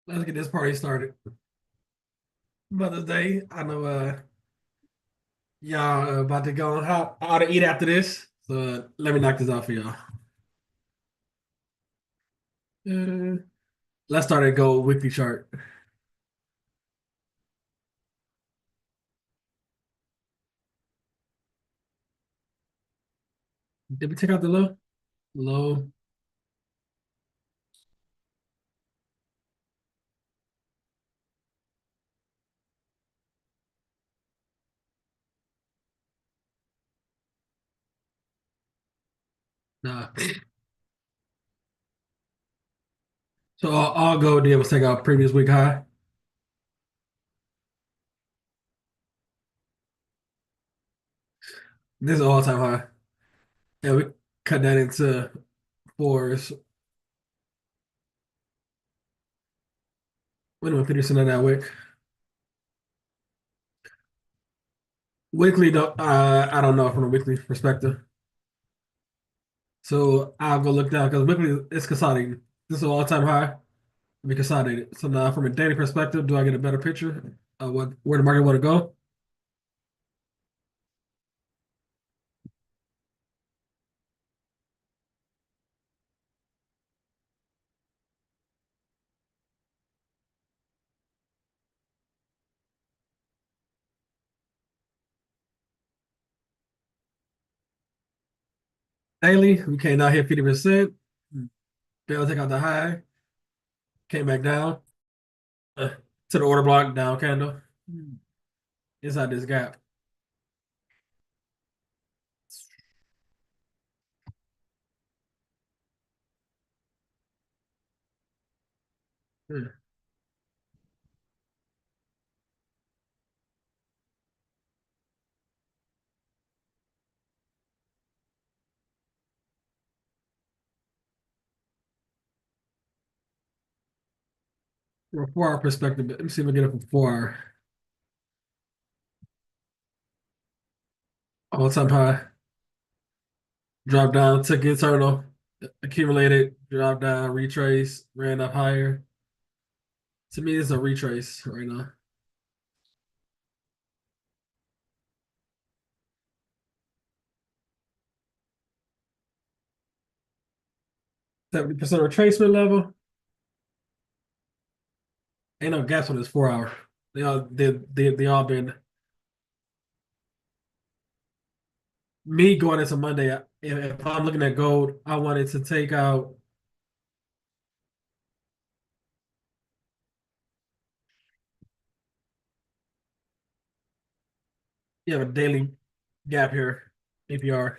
Let's get this party started. Mother's Day. I know y'all about to go out to eat after this. So let me knock this out for y'all. Uh, let's start at gold weekly chart. Did we take out the low? Low. Nah. So all gold did was take out previous week high. This is all time high. And we cut that into fours. Wait a minute, 50% of that wick. Weekly, though, I don't know from a weekly perspective. So I'll go look down because weekly is consolidating. This is all time high. We consolidated. So now, from a daily perspective, do I get a better picture of what where the market want to go? Daily, we came down here 50%. Barely take out the high, came back down uh, to the order block, down candle inside this gap. Hmm. From a 4 hour perspective, let me see if I get it from 4 hour. All time high, drop down, took internal, accumulated, drop down, retrace, ran up higher. To me, it's a retrace right now. 70% retracement level. Ain't no gaps on this 4 hour. They all been me going into Monday. If I'm looking at gold, I wanted to take out. You have a daily gap here, APR.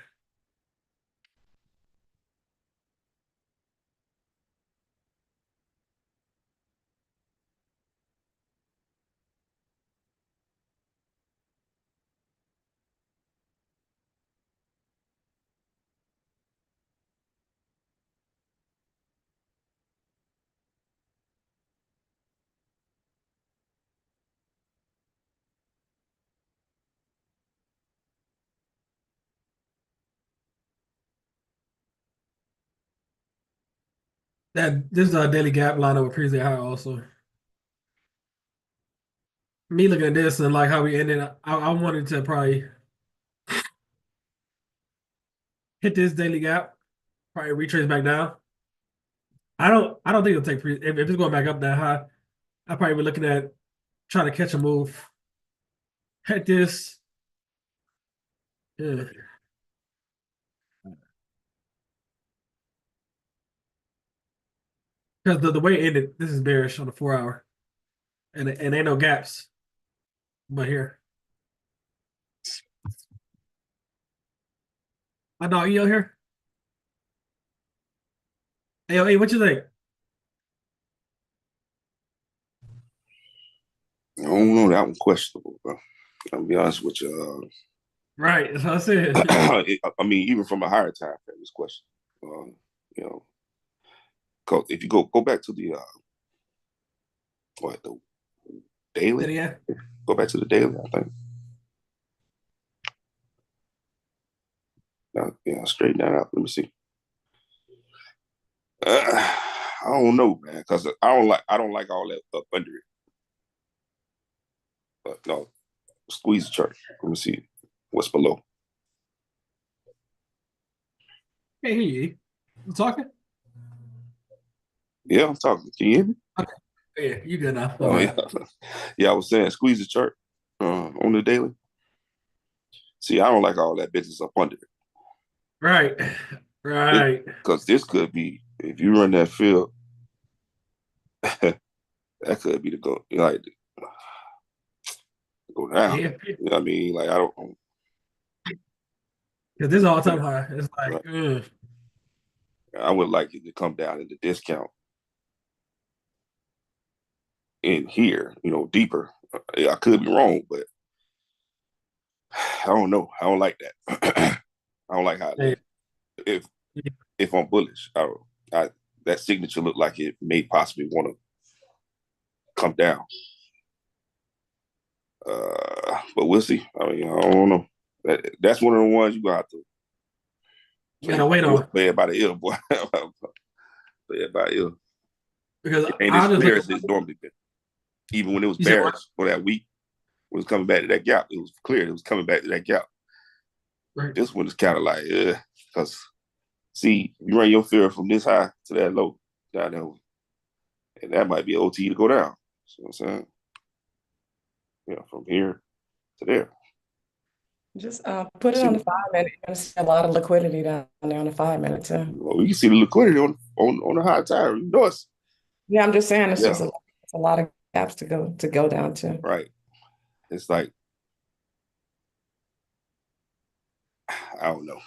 That this is a daily gap line with previously high also. Me looking at this and like how we ended, I wanted to probably hit this daily gap, probably retrace back down. I don't think it'll take if it's going back up that high. I probably be looking at trying to catch a move, hit this. Yeah. Because the way it ended, this is bearish on the 4 hour, and ain't no gaps. But here, my dog EO here. Hey, hey, what you think? I don't know. That one questionable, bro. I'll be honest with you. Right, that's what I said. I mean, even from a higher time frame, it's questionable. You know, if you go back to the what the Then daily, yeah, go back to the daily. I think. Straighten that out. Let me see. I don't know, man, because I don't like all that up under it. But no, squeeze the chart. Let me see what's below. Hey, you talking? Yeah, I'm talking. Can you hear me? Okay. Yeah, you good now. My Oh yeah, bad. yeah. I was saying squeeze the chart on the daily. See, I don't like all that business up under Right. it Right. because this could be if you run that field, that could be the go like go down. Yeah. You know what I mean? Like I don't. Because this is all time high. It's like, ugh. I would like it to come down in the discount in here. Deeper. I could be wrong, but I don't know. I don't like that. I don't like how it Hey, left. If if I'm bullish, that signature looked like it may possibly want to come down. But we'll see. I mean, I don't know. That's one of the ones you got to you gotta wait on play it by the ear, boy. Play it by ear. because It ain't I as just look clear at as it's normally been. Even when it was you said what? bearish for that week, when it was coming back to that gap, it was clear. It was coming back to that gap. Right. This one is kind of like, because see, you run your fear from this high to that low down there, and that might be OT to go down. See what I'm saying? Yeah, from here to there. Just put it See, on the 5 minute. You're gonna see a lot of liquidity down there on the 5 minute too. well, you can see the liquidity on the high time. You know it's Yeah, I'm just saying it's yeah, just a lot of gaps to go down to. right. It's like I don't know.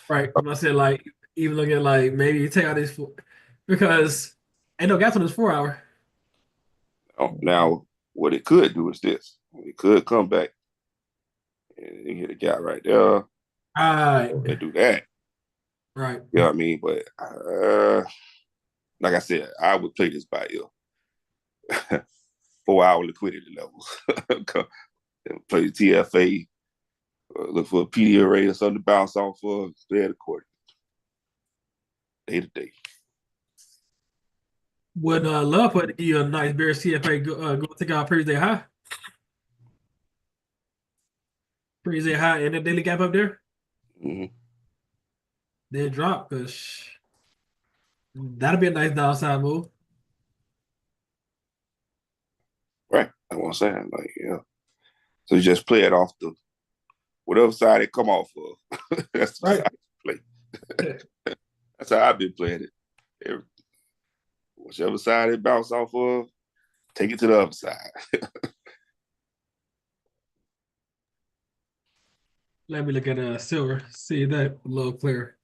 Right. I'm gonna say like even looking at like maybe you take out these four because ain't no gas on this 4 hour. Now, what it could do is this: it could come back and hit a guy right there Right. and do that. Right. You know what I mean? But like I said, I would play this by ear. 4 hour liquidity levels. Play the TFA, look for a PD array or something to bounce off of. Play it accordingly. Day to day. Would love for it to give you a nice bear CFA go take out previous day high. Previous day high and the daily gap up there. Mm-hmm. Then drop because that'll be a nice downside move. Right. That's what I'm saying. Like, yeah. So you just play it off the whatever side it come off of. That's the Right. side you play. That's how I've been playing it. Whichever side it bounce off of, take it to the other side. Let me look at silver. See that a little clearer.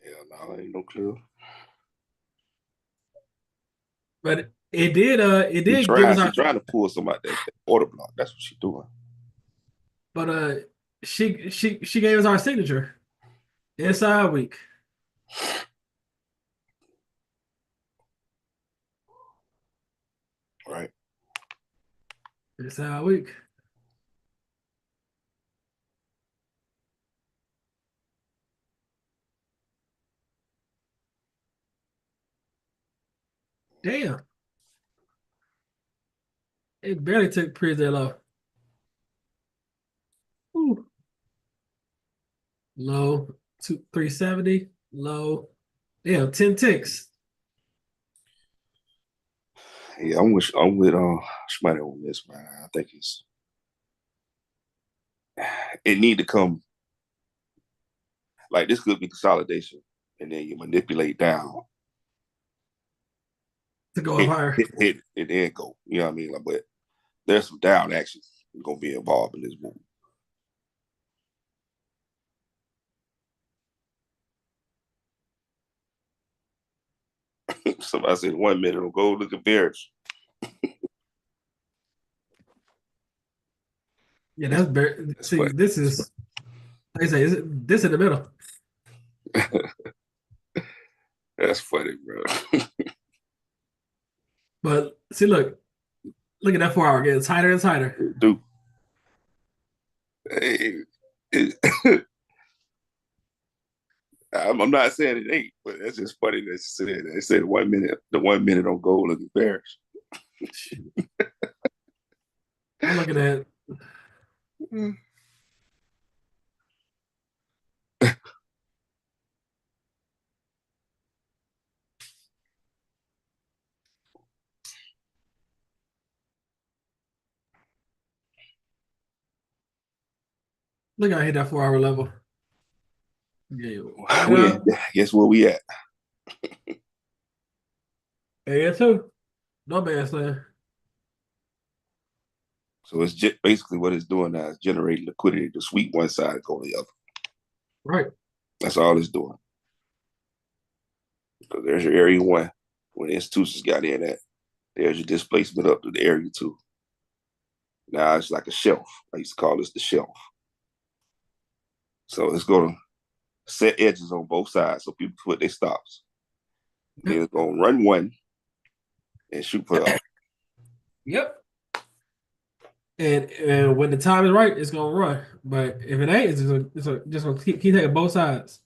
Yeah, no, ain't no clue. But it did give us She our trying to pull somebody that order block. That's what she doing. but she gave us our signature inside week. Right. Inside week. Damn. It barely took previous day low. Ooh. Low 370. Low. Yeah, 10 ticks. Yeah, I'm with Schmidt on this, man. I think it need to come like this could be consolidation, and then you manipulate down, To go up higher. hit, and then go. You know what I mean? Like, but there's some down action gonna be involved in this move. Somebody said 1 minute on gold looking bearish. Yeah, that's very That's see, funny. this is like I say, this in the middle. That's funny, bro. But see, look, Look at that 4 hour getting tighter and tighter. Dude. Hey, I'm not saying it ain't, but that's just funny that you said that. They said the 1 minute on goal looking bearish. I'm looking at look, I hit that 4 hour level. Yeah, Guess where we at? yeah, too. No man saying. So it's basically what it's doing now is generating liquidity to sweep one side and go the other. Right. That's all it's doing. So there's your area one. When the institutions got in at, there's your displacement up to the area two. Now it's like a shelf. I used to call this the shelf. So it's going to set edges on both sides so people put their stops. Then it's going to run one and shoot for the other. Yep. And when the time is right, it's gonna run. But if it ain't, just gonna keep taking both sides.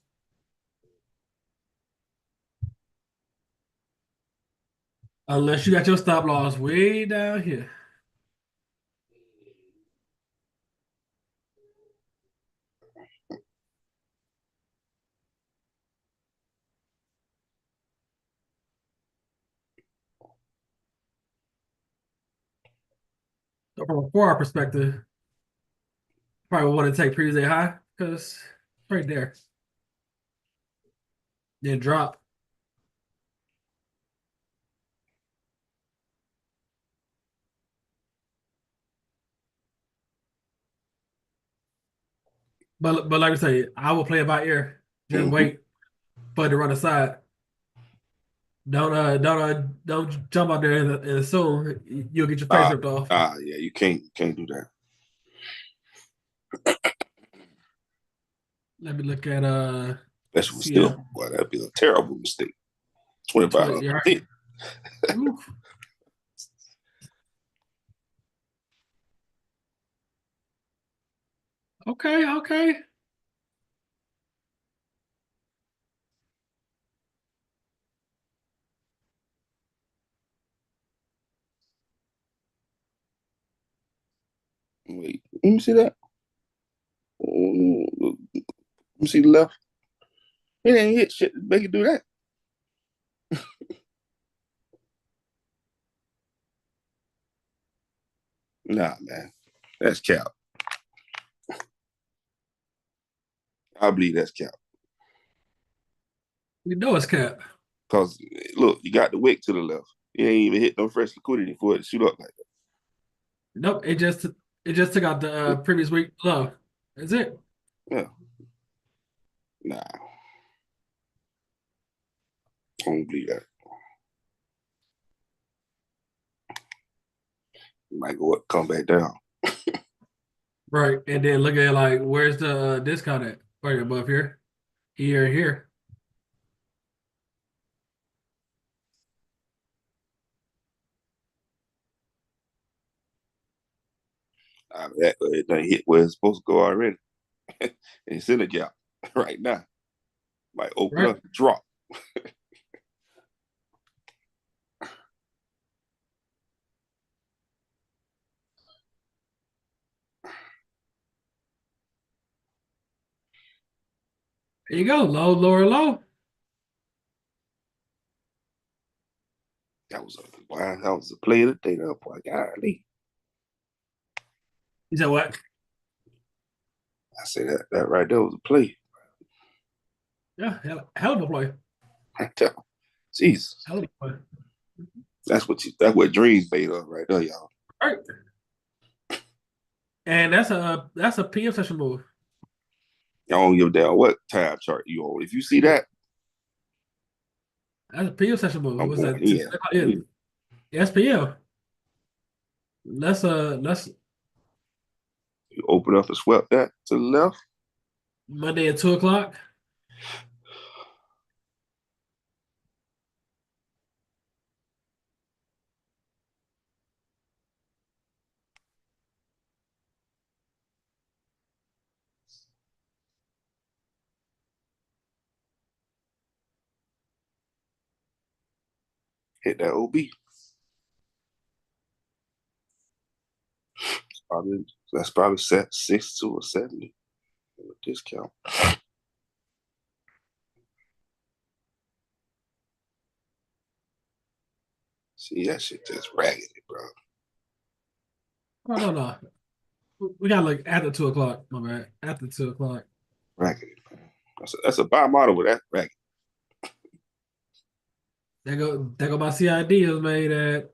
Unless you got your stop loss way down here. So from a 4 hour perspective, probably want to take previous day high because right there. Then drop. But like I say, I will play it by ear. Just wait for it to run aside. Don't jump out there and assume you'll get your face ripped off. Yeah, you can't do that. Let me look at Especially with still, boy, that'd be a terrible mistake. 25. Yeah. Okay. Wait, let me see that. Let me see the left. It ain't hit shit to make it do that. Nah, man. That's cap. I believe that's cap. We know it's cap. Because, look, you got the wick to the left. You ain't even hit no fresh liquidity for it to shoot up like that. Nope, it just took out the previous week low. That's it. Yeah. Nah. I don't believe that. You might go up, come back down. Right. And then look at like where's the discount at? Right above here. Here. It done hit where it's supposed to go already. It's in a gap right now. Might open up and drop. There you go. Low, lower, low. That was a play of the day, though, boy. Golly. You said what? I say that right there was a play. Yeah, hell of a play. Jesus. Hell of a play. That's what dreams made of right there, y'all. Right. And that's a PM session move. Y'all don't give a damn what time chart you on. If you see that, that's a PM session move. I'm What's going that? in. SPM. Let's You open up and swept that to the left. Monday at 2:00. hit that OB. That's probably set 62 or 70 discount. See, that shit just raggedy, bro. Oh no. We got like after 2 o'clock, my bad. After 2 o'clock. Raggedy, man. That's a buy model with that raggedy. There go my CID was made at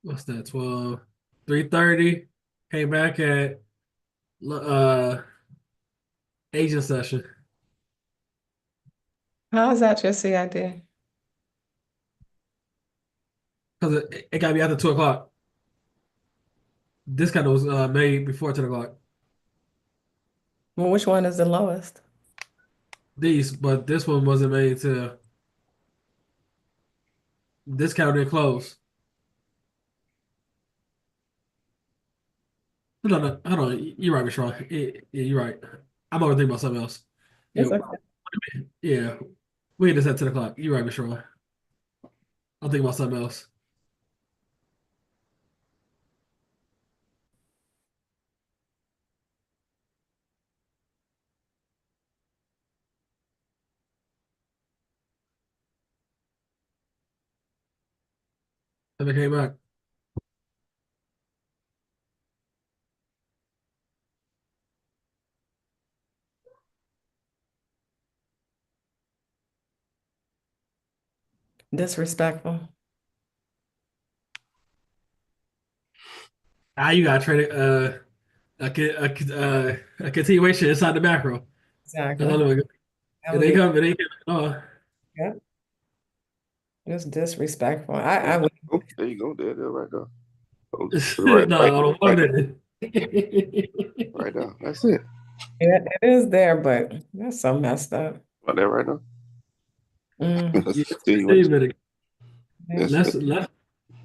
what's that, 12, 3:30. Came back at Asian session. How is that your CID? Because it gotta be after 2 o'clock. This kind of was made before 10 o'clock. Well, which one is the lowest? But this one wasn't made to this count didn't close. No, hold on. You're right, Michelle. Yeah, you're right. I'm overthinking about something else. Yeah, It's okay. yeah. We had this at 10 o'clock. You're right, Michelle. I'm thinking about something else. Then I came back. Disrespectful. You got to trade a continuation inside the macro. That's Exactly. all it That It would ain't be, coming. It ain't coming. Oh, yeah, just disrespectful. Yeah. I would, Oh, there you go. There, right there. Oh, no, hold on, right, a minute. right now. That's it. yeah, it is there, but that's so messed up. Right there, right now. Mm, That's Yeah, a 16 continuation. minute. yeah. That's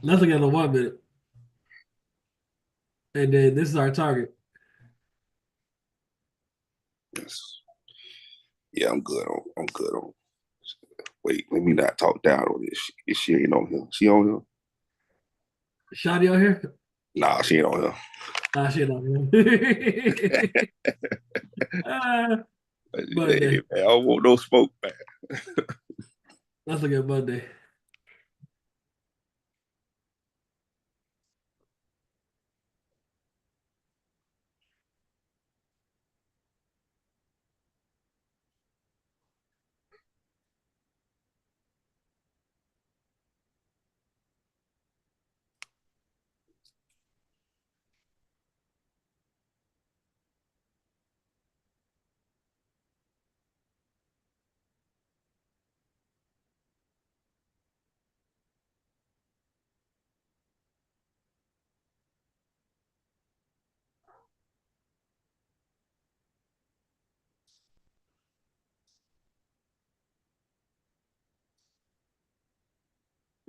Let's look at the 1 minute. And then this is our target. that's yeah. I'm good on. Wait, let me not talk down on this. She ain't on here. She on here? Shotty out here? Nah, she ain't on here. Nah, shit on here. Ah, Hey, Monday. man, I don't want no smoke, man. Let's look at Monday.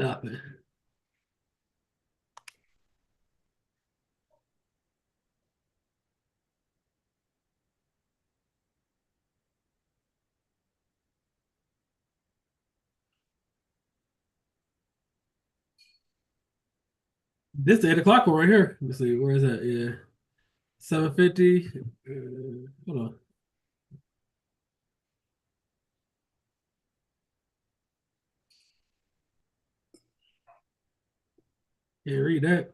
Nothing. This is the 8 o'clock one right here. Let's see, where is that? Yeah. 7:50. Hold on. Can't read that.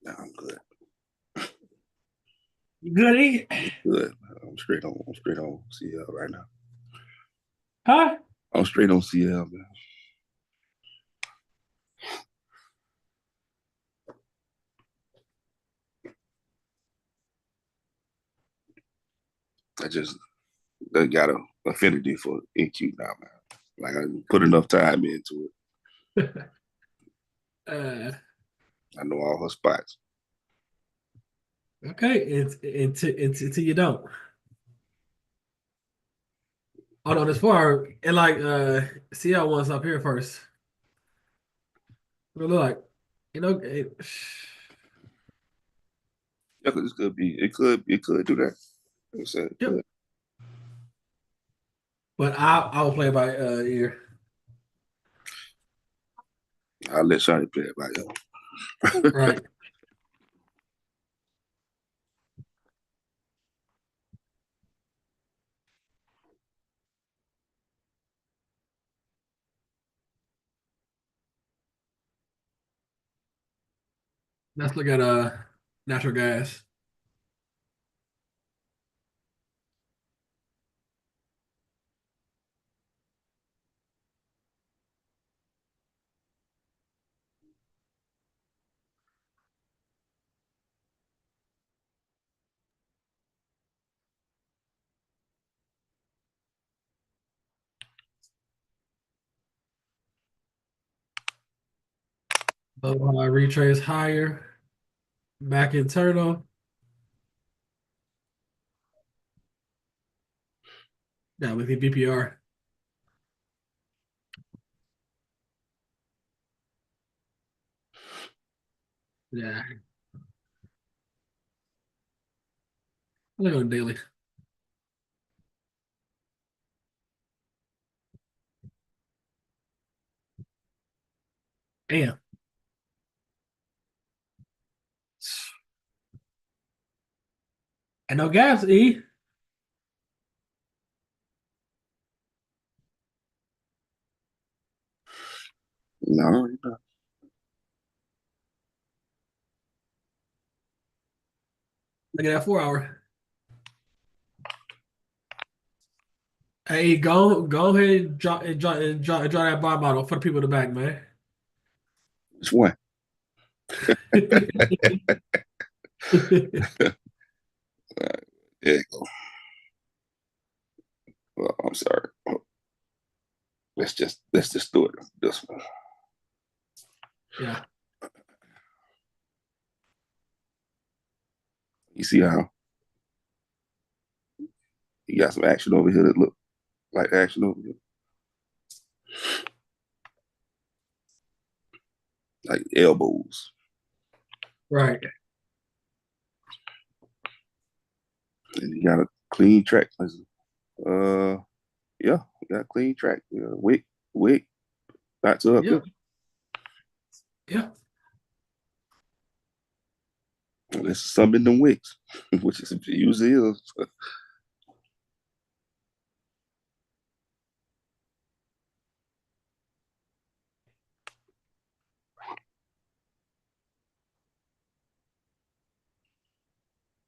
Nah, I'm good. You good, E? Good. I'm straight on CL right now. Huh? I'm straight on CL, man. I got an affinity for NQ now, man. Like I put enough time into it. Uh, I know all her spots. okay. Until you don't. Oh no, this far. And like CL one's up here first. Look like, Yeah, cause it could do that. I'm saying, Yep. But I will play by ear. I'll let Shawty play it by ear. Right. Let's look at natural gas. Retrace higher. Back internal. Yeah, with the BPR. Yeah. Look on daily. Damn. And no gas, E. No, Look at that 4 hour. Hey, go ahead and draw that bar model for the people in the back, man. which one? There you go. Well, I'm sorry. Let's just do it this one. Yeah. You see how you got some action over here that look like action over here, like elbows. Right. And you got a clean track. Yeah, you got a clean track. Wick, back to up Yep. here. Yeah. This is some in them wicks, which is usually is.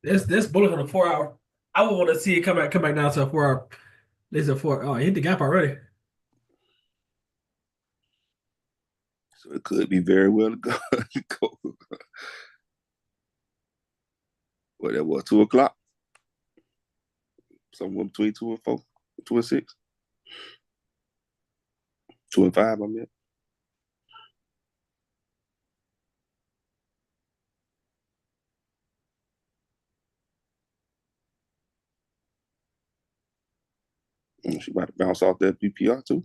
This bullet on a 4 hour. I would want to see it come back down to a 4 hour. This is a four. Oh, he hit the gap already. So it could be very well to go. go. What that was 2 o'clock? Somewhere between 2 and 4, 2 and 6, 2 and 5. I mean, she about to bounce off that BPR too.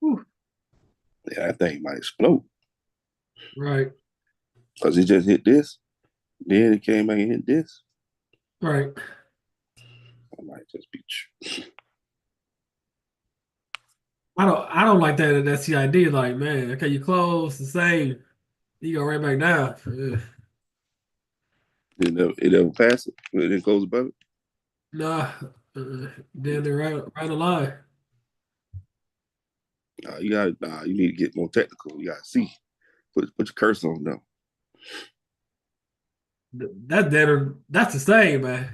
Whew. Yeah, that thing might explode Right. because it just hit this, then it came back and hit this. Right. I might just be. I don't like that CID. Like, man, okay, you close the same, you go right back down. Ugh. It never passed it. It didn't close above it. Nah, then they're right on line. You need to get more technical. You gotta see. Put your cursor on them. That's the same, man.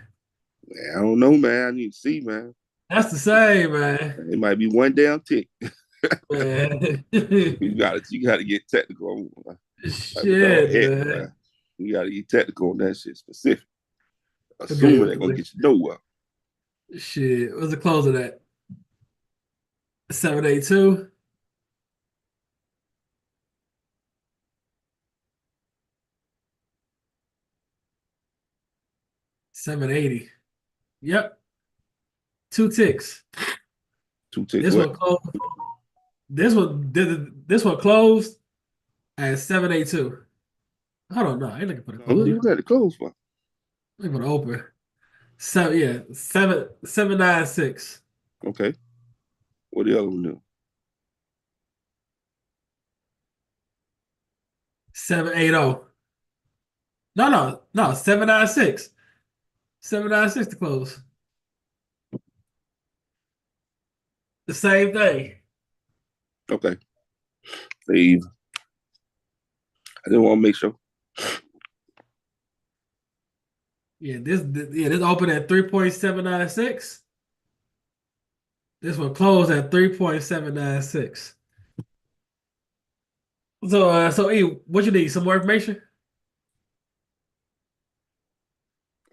Man, I don't know, man. I need to see, man. That's the same, man. It might be one damn tick. Man. You gotta get technical. Like with the Shit, heck, man. man. You gotta get technical on that shit specific. Okay, Assuming they're gonna get you nowhere. shit. What's the close of that? 782. 780. Yep. 2 ticks. 2 ticks This what? one closed. This one closed at 782. Hold on, no, I ain't looking for the What you close. got it close for? Leave it open. Seven, yeah, 796. Okay. What the other one do? 780. No, 796. 796 to close. The same thing. Okay. Leave. I didn't want to make sure. Yeah, this opened at 3.796. This one closed at 3.796. So E, what you need? Some more information?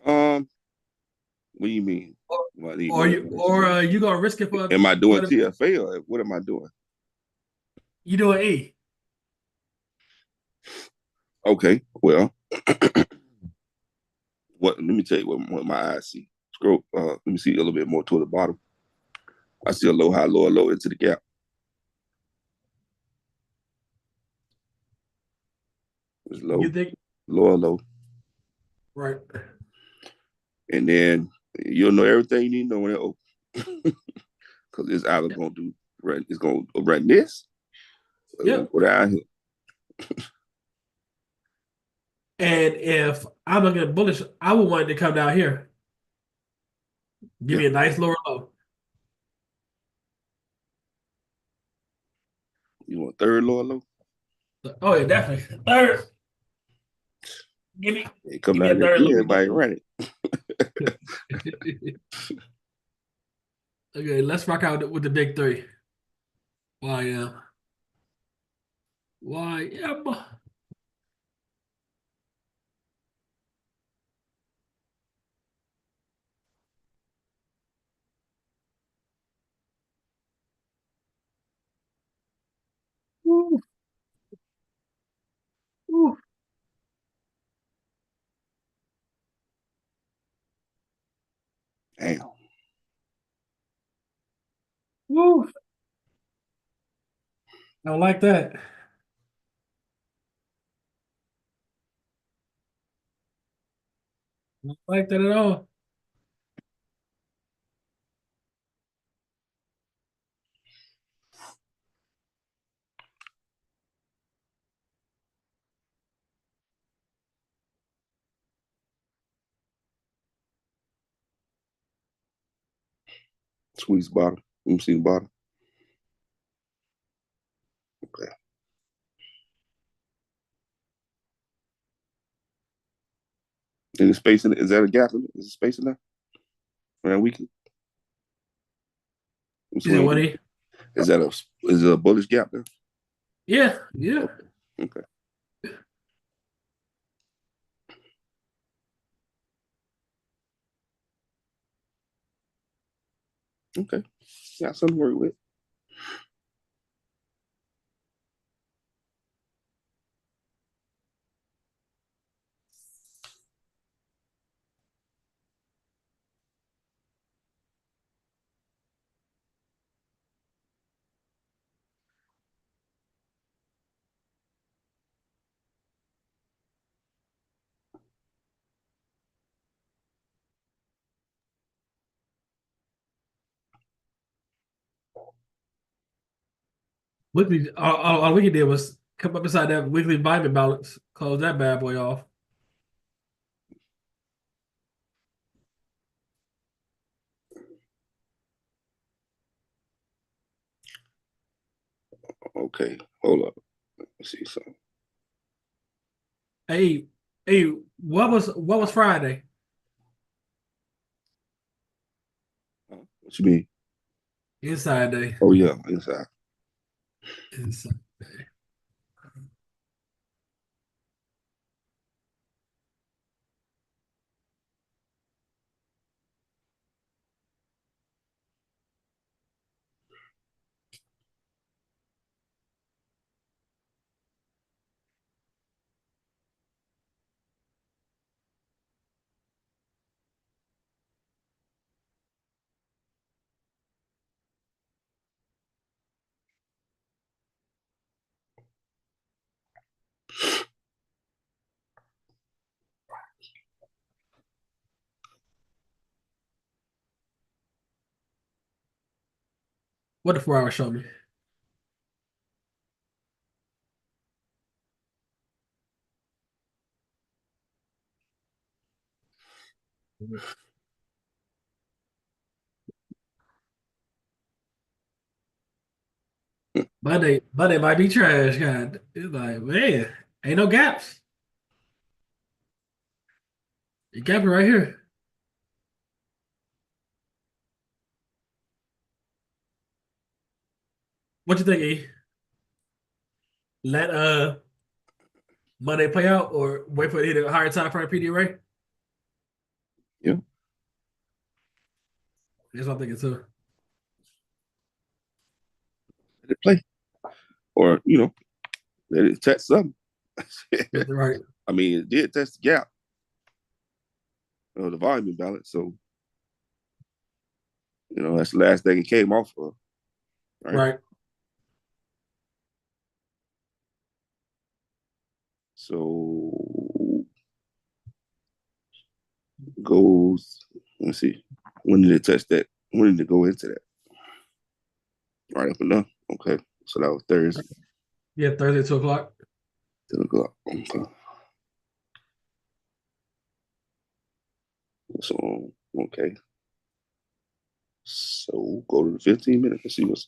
Um, what do you mean? Or, Well, I need or more you information. or you gonna risk it for Am I doing what TFA or what am I doing? you doing E? Okay. Well, what? Let me tell you what my eyes see. Scroll. Let me see a little bit more toward the bottom. I see a low, high, lower, low into the gap. It's You low, think lower, low, right? and then you'll know everything you need to know when it opens. Because it's either gonna do run. It's gonna run this. Or it's gonna Yep. go down here. And if I'm looking at bullish, I would want it to come down here. Give Yeah. me a nice lower low. You want third, lower, low? Oh yeah, definitely. Third. Give me It come give me a down there third again. low. Everybody run it. Okay, let's rock out with the big three. YM. YM. Woo, woo, Damn. woo. I don't like that. I don't like that at all. Squeeze bottom. Let me see the bottom. Okay. And the space in it, is that a gap in it? Is there space in there? Around weekly? Is that what Swing. he? Is it a bullish gap there? Yeah, yeah. Okay. Okay. Okay. Got something to work with. Weekly. All we did was come up beside that weekly vitamin balance, close that bad boy off. Okay. Hold up. Let's see something. Hey, hey, what was Friday? What you mean? Inside day. Oh yeah, inside. Inside. What the 4 hours show me? Monday might be trash. God, it's like, man, ain't no gaps. You gap it right here. What you think, E? Let Monday play out or wait for it to hit a higher time frame PD array? Yeah. That's what I'm thinking too. Let it play. Or, let it test something. Right. I mean, it did test the gap. The volume imbalance. So, that's the last thing it came off of. Right. So goes, let's see. When did it touch that? When did it go into that? Right up enough. Okay. So that was Thursday. Yeah, Thursday, 2 o'clock. 2 o'clock. Okay. So, okay. So go to the 15 minutes and see what's.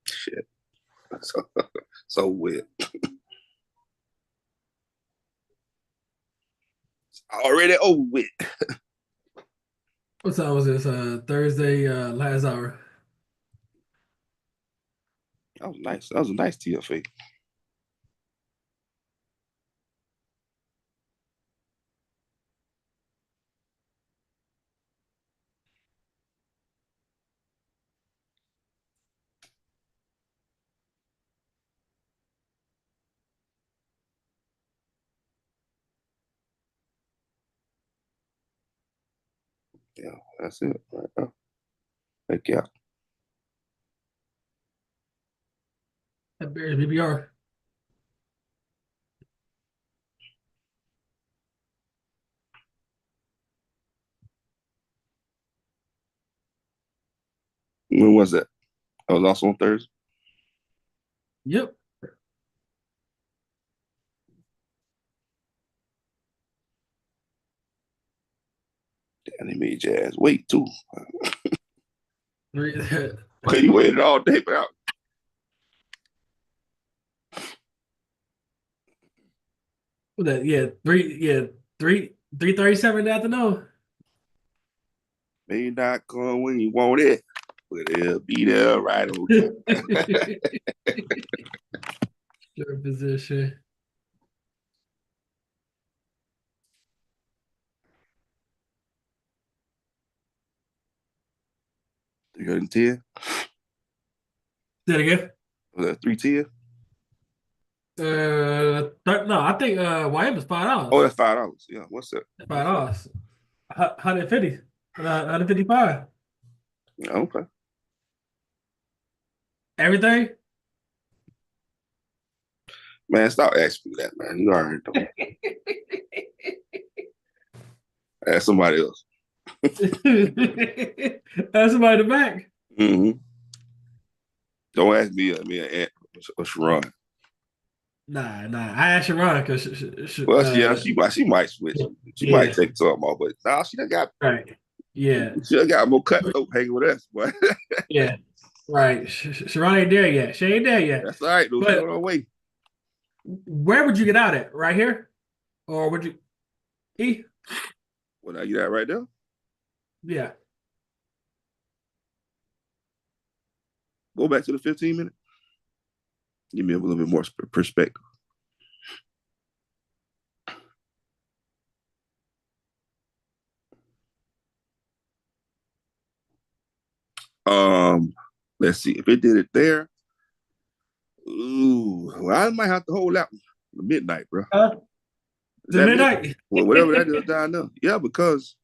Shit. So weird. Already over with. What time was this? Thursday, last hour. That was nice. That was a nice TFA. Yeah, that's it right now. Heck yeah. That Bears BBR. When was that? I was also on Thursday. Yep. And they made your ass wait too. Three, You waited all day for that. what that? Yeah, 3:37 in the afternoon. May not come when you want it, but it'll be there right on time. Sure position. $310. Say it again. Was that 310? No, I think YM is $5. Oh, that's $5. Yeah, what's that? $5. 150. 155. Yeah, okay. Everything? Man, stop asking me that, man. You already know. Ask somebody else. That's somebody in the back. Mm-hmm. Don't ask me, Aunt or Sharon. Nah. I asked Sharon because Well, yeah, she might switch. She might yeah, take something off, but nah, she done got right. Yeah, she done got more cutthroat hanging with us, boy. yeah, right. Sharon ain't there yet. She ain't there yet. That's all right, though. She But on her way. where would you get out at? Right here? Or would you E? Well, now you that right there? Yeah. Go back to the 15 minute. Give me a little bit more perspective. Let's see. If it did it there, well, I might have to hold out midnight, bro. Is To that midnight? Well, whatever that is down there. Yeah, because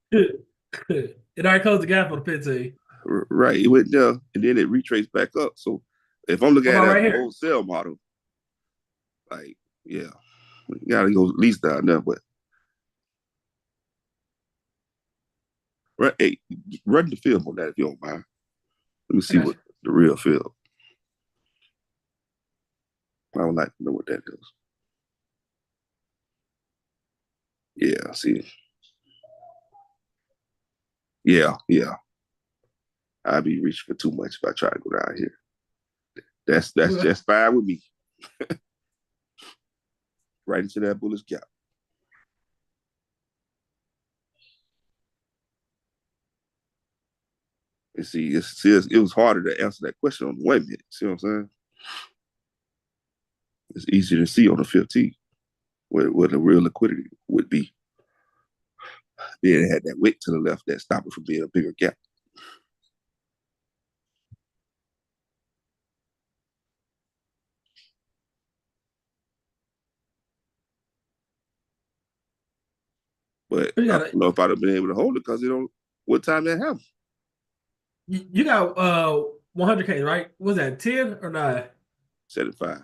It already closed the gap on the 15. Right. It went down and then it retraced back up. So if I'm looking What at about it right as a here? wholesale model, like, yeah, you gotta go at least down there. But right, hey, run the film on that if you don't mind. Let me I see got what you. the real film. I would like to know what that is. Yeah, see. Yeah. I'd be reaching for too much if I try to go down here. That's Okay. just fine with me. Right into that bullish gap. And see, it was harder to answer that question on the 1 minute. See what I'm saying? It's easier to see on the 15 where the real liquidity would be. Then it had that wick to the left that stopped it from being a bigger gap. But You I got don't know if I'd have been able to hold it because what time that happened. you got 100K, right? Was that 10 or 9? 75.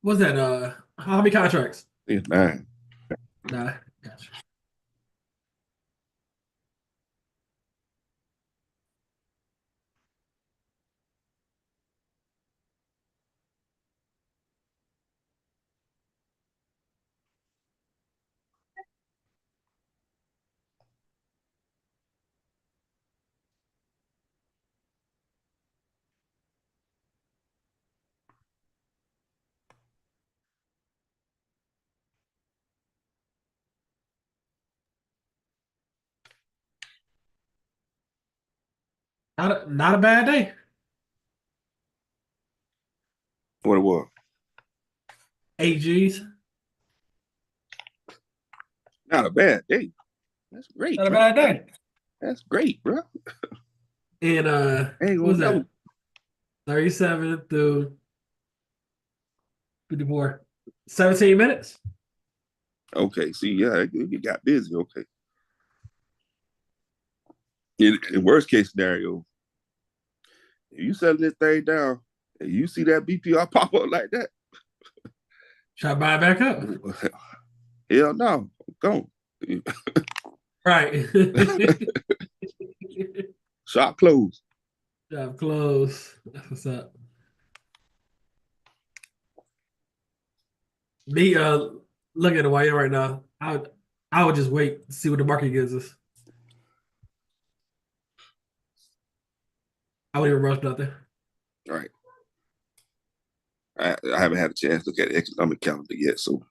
Was that how many contracts? It's 9. 9. Gotcha. Not a bad day. What it was. 8 Gs. Not a bad day. That's great, Not a man. bad day. That's great, bro. And I ain't what was gonna never. that? 37 through 54. 17 minutes. Okay, see, yeah, it got busy. Okay. In worst case scenario, if you selling this thing down and you see that BPR pop up like that, Try to buy it back up. hell no, I'm gone. Right. Shop closed. Job close. That's what's up. Me looking at the wire right now. I would just wait to see what the market gives us. I wouldn't even rush nothing. All right. I haven't had a chance to look at the economic calendar yet, so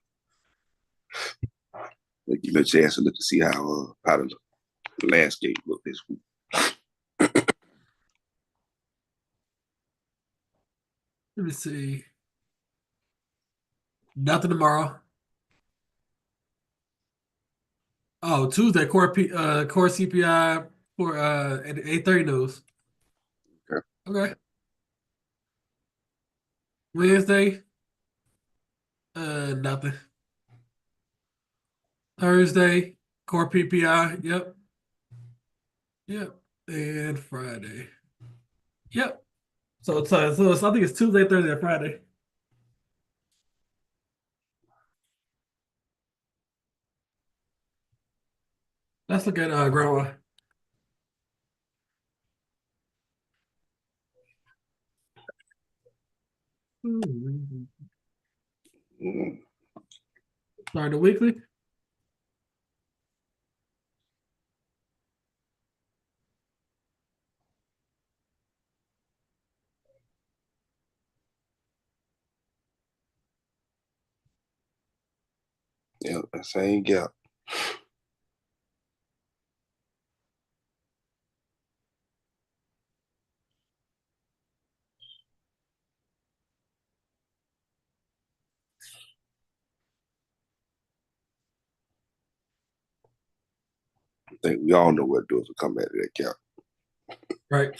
give me a chance to look to see how the landscape look this week. Let me see. Nothing tomorrow. Oh, Tuesday, core CPI for at 8:30 news. Okay. Okay. Wednesday, nothing. Thursday, core PPI. Yep. Yep. And Friday. Yep. So I think it's Tuesday, Thursday, and Friday. Let's look at ground. Mm. Sorry, the weekly. Yeah, that same gap. I think we all know what to do if we come back to that gap. Right.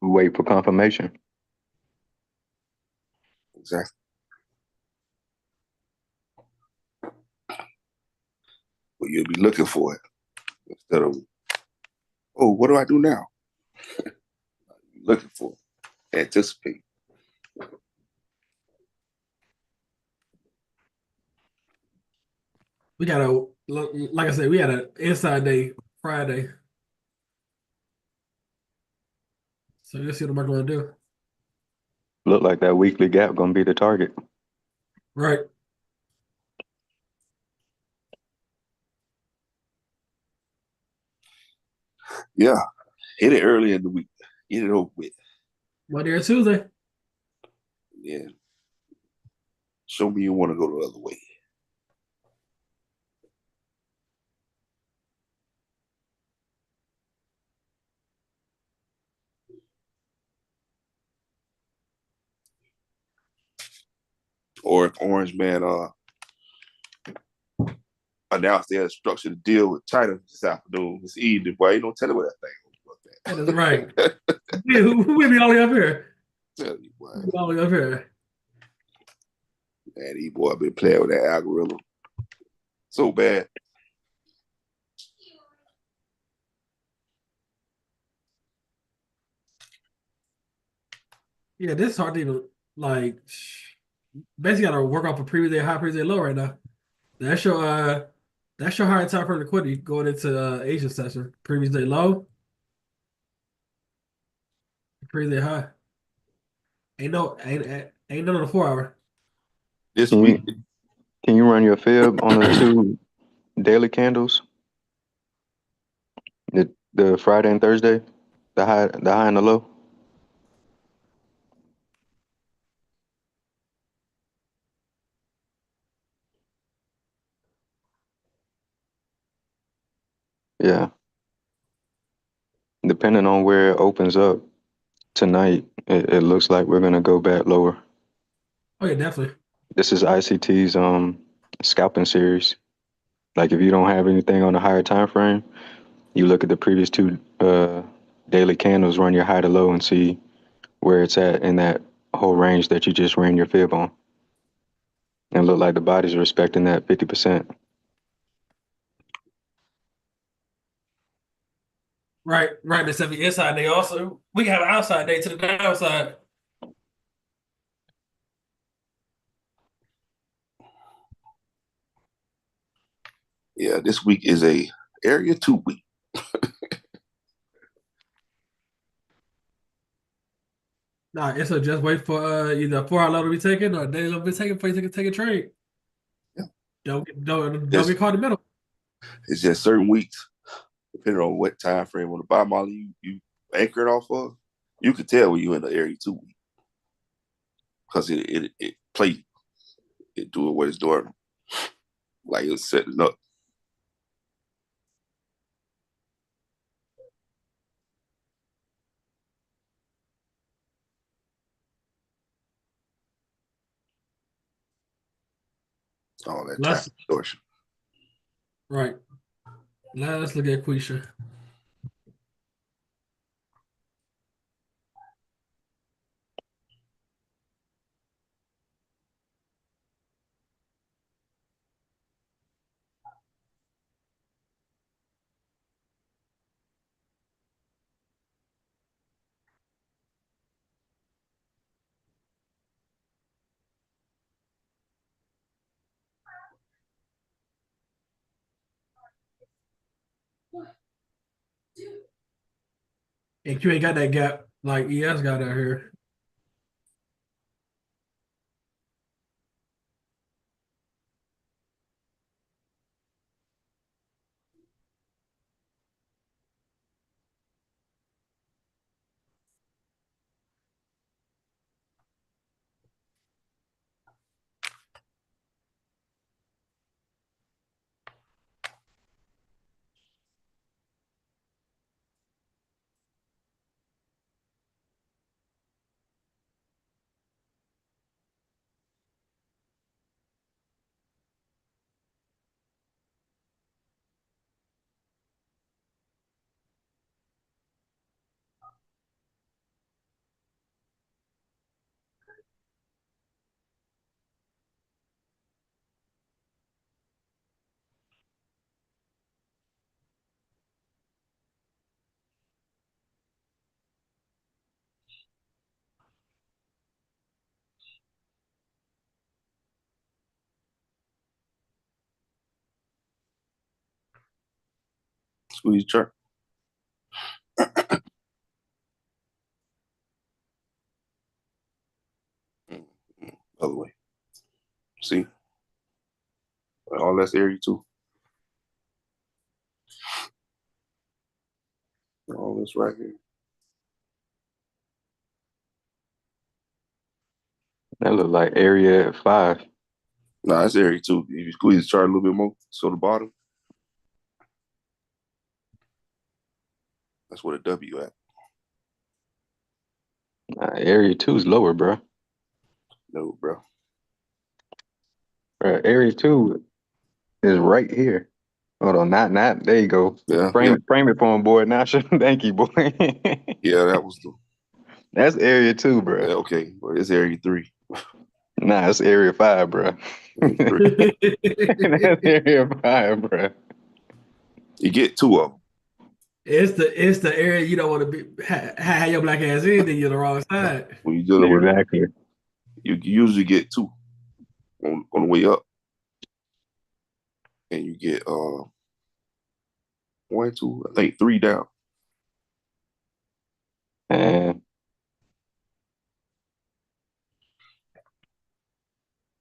Wait for confirmation. Exactly. But you'll be looking for it instead of, oh, what do I do now? Looking for it. Anticipate. We got like I said, we had an inside day Friday. So you'll see what I'm going to do. Look like that weekly gap gonna be the target. Right. Yeah. Hit it early in the week. Get it over with. Monday or Tuesday. Yeah. Show me you want to go the other way. Or if Orange Man announced they had structured a deal with China this afternoon, this evening, boy, you don't tell me what that thing That is right. was. We be all the way up here. Tell you, boy. We be all the way up here. Man, these boy been playing with that algorithm so bad. Yeah, this is hard to even like. Basically, got to work off a previous day high, previous day low right now. That's your higher time for liquidity going into Asia session. Previous day low, previous day high. Ain't none of the 4 hour. This Can week, you can you run your fib on the two daily candles? The Friday and Thursday, the high and the low. Yeah. Depending on where it opens up tonight, it looks like we're gonna go back lower. Oh yeah, definitely. This is ICT's scalping series. Like if you don't have anything on the higher time frame, you look at the previous two daily candles, run your high to low, and see where it's at in that whole range that you just ran your fib on. And look like the body's respecting that 50%. Right, right. This every inside day. Also, we can have an outside day to the downside. yeah, this week is a area 2 week. Nah, it's a just wait for either a 4 hour low to be taken or a daily low to be taken before you take a trade. Yeah. Don't get caught in the middle. It's just certain weeks, depending on what time frame on the buy model you anchored off of, you could tell when you're in the area 2 week because it play it doing what it's doing, like it's setting up. All that time Let's distortion. right. Let's look at Quisha. And Q ain't got that gap like ES got out here. Squeeze chart. Other way. See? All that's area 2. All this right here. That look like area 5. Nah, that's area 2. If you squeeze the chart a little bit more, so the bottom, that's where the W at. Area 2 is lower, bro. No, bro. Area 2 is right here. Hold on, not. There you go. Yeah, Frame it for him, boy. Now, thank you, boy. yeah, that was the. That's area 2, bro. Yeah, okay, well, it's area 3. Nah, it's area 5, bro. Area 3. That's area 5, bro. You get 2 of them. It's the area you don't want to be have your black ass in, then you're the wrong side. When you're dealing with, Exactly. you usually get 2 on the way up, and you get 1, 2, I think 3 down. And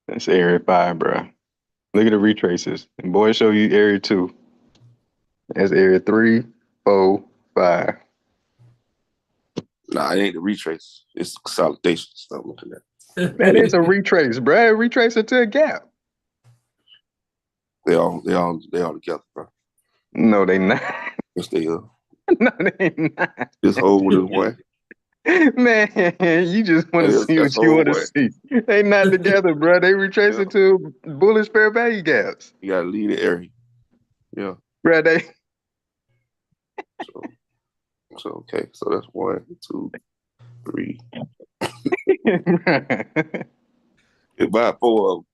that's area 5, bro. Look at the retraces. And boy, show you area 2. That's area 3, 4, 5. Nah, it ain't the retrace. It's consolidation stuff I'm looking at. That is a retrace, bro. Retrace it to a gap. They all together, bro. No, they not. Yes, they are. No, they not. This whole one is 1. Man, you just want to see That's what you whole want to 1. see. They not together, bro. They retrace it to bullish fair value gaps. You gotta leave the area. Yeah. Bro, they So okay. So that's 1, 2, 3. You buy 4 of them.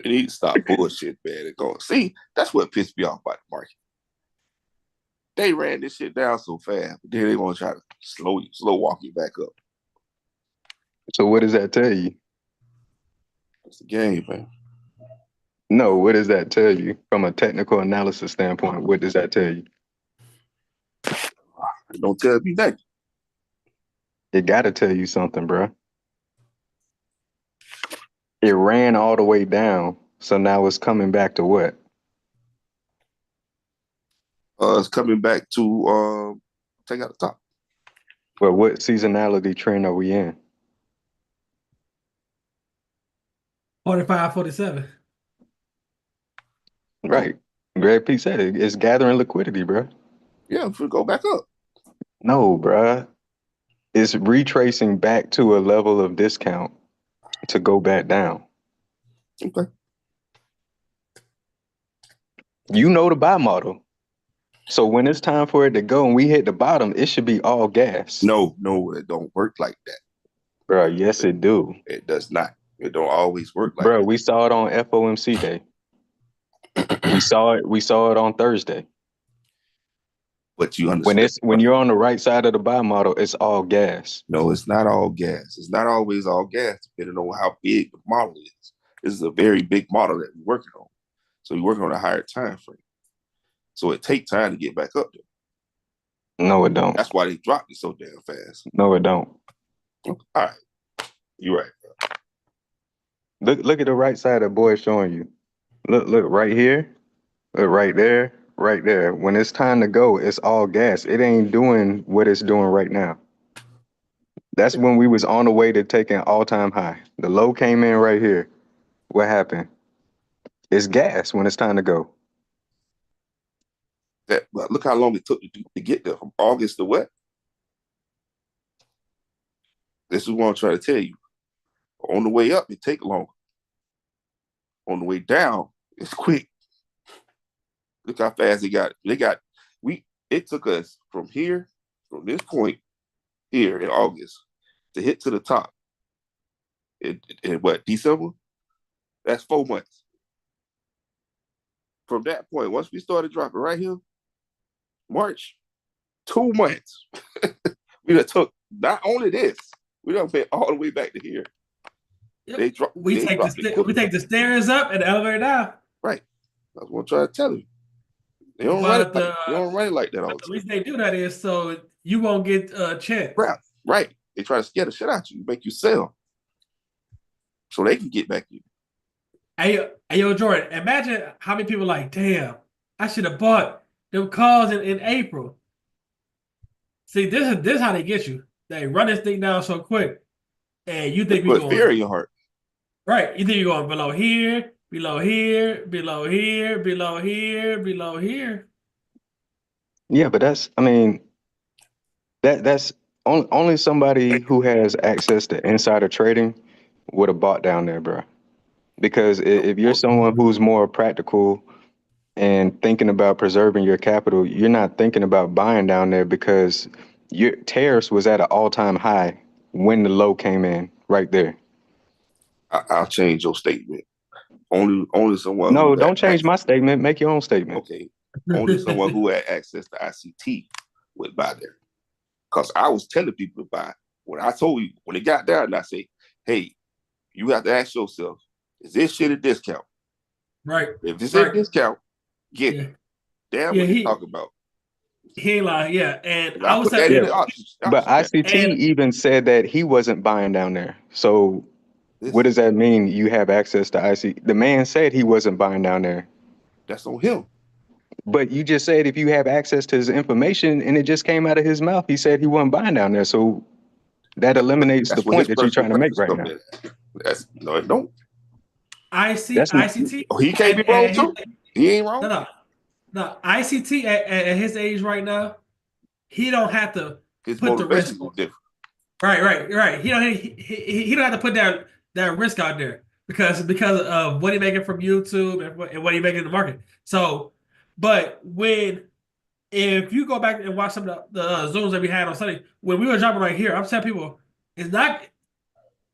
You need to stop bullshit, man. And go. See, that's what pissed me off about the market. They ran this shit down so fast, but then they're gonna try to slow walk you back up. So what does that tell you? It's the game, man. No, what does that tell you from a technical analysis standpoint? What does that tell you? It don't tell me nothing. It got to tell you something, bro. It ran all the way down, so now it's coming back to what? It's coming back to take out the top. Well, what seasonality trend are we in? 45, 47. Right. Greg P said it. It's gathering liquidity, bro. Yeah, if we go back up. No, bro. It's retracing back to a level of discount to go back down. Okay. You know the buy model. So when it's time for it to go and we hit the bottom, it should be all gas. No, it don't work like that. Bro, yes, it do. It does not. It don't always work like Bro, that. we saw it on FOMC day. We saw it on Thursday. But you understand When you're on the right side of the buy model, it's all gas. No, it's not all gas. It's not always all gas, depending on how big the model is. This is a very big model that we're working on. So you're working on a higher time frame. So it takes time to get back up there. No, it don't. That's why they dropped it so damn fast. No, it don't. All right. You're right, bro. Look at the right side that boy is showing you. Look right here. Look right there. Right there. When it's time to go, it's all gas. It ain't doing what it's doing right now. That's when we was on the way to taking all-time high. The low came in right here. What happened? It's gas when it's time to go. But look how long it took to get there from August to what? This is what I'm trying to tell you. On the way up, it take longer. On the way down, it's quick. Look how fast they got it. It took us from this point here in August to hit to the top. In what, December? That's 4 months. From that point, once we started dropping right here, March, 2 months. We done took not only this, we done went all the way back to here. Yep. We take the stairs up and the elevator down. Right. That's what I'm trying to tell you. They don't run it But like they don't run it like that all the the time. reason they do that is so you won't get checked. Right. They try to scare the shit out you, make you sell, so they can get back in. Hey, yo, Jordan, imagine how many people like, damn, I should have bought them calls in April. See, this is how they get you. They run this thing down so quick, and you They think we put fear going in your heart. right. You think you're going below here, below here, below here, below here, below here. Yeah, but I mean, that's only somebody who has access to insider trading would have bought down there, bro. Because if you're someone who's more practical and thinking about preserving your capital, you're not thinking about buying down there because your tariffs was at an all-time high when the low came in right there. I'll change your statement. Only someone No, who had don't change my statement. Make your own statement. okay. Only someone who had access to ICT would buy there. Because I was telling people to buy. When I told you, when it got down, and I say, hey, you have to ask yourself, is this shit a discount? Right, If it's a right. discount, get Yeah, it. Damn yeah. what they talking about. He ain't lying. Yeah, and And I I was put that saying, in Yeah, the but option chat. ICT and even said that he wasn't buying down there. So what Listen, does that mean? You have access to ICT. The man said he wasn't buying down there. that's on him. But you just said if you have access to his information and it just came out of his mouth, he said he wasn't buying down there. So that eliminates the That's what point his that you're personal trying to make preference right come now. in. That's no, it don't. That's ICT Oh, he can't be wrong at his too. He ain't no wrong. no no ICT at his age right now, he don't have to His put the risk motivations on. is different. Right. He don't have to put that risk out there because of what he making from YouTube and what he making in the market. So, but when if you go back and watch some of the Zooms that we had on Sunday, when we were dropping right here, I'm telling people, it's not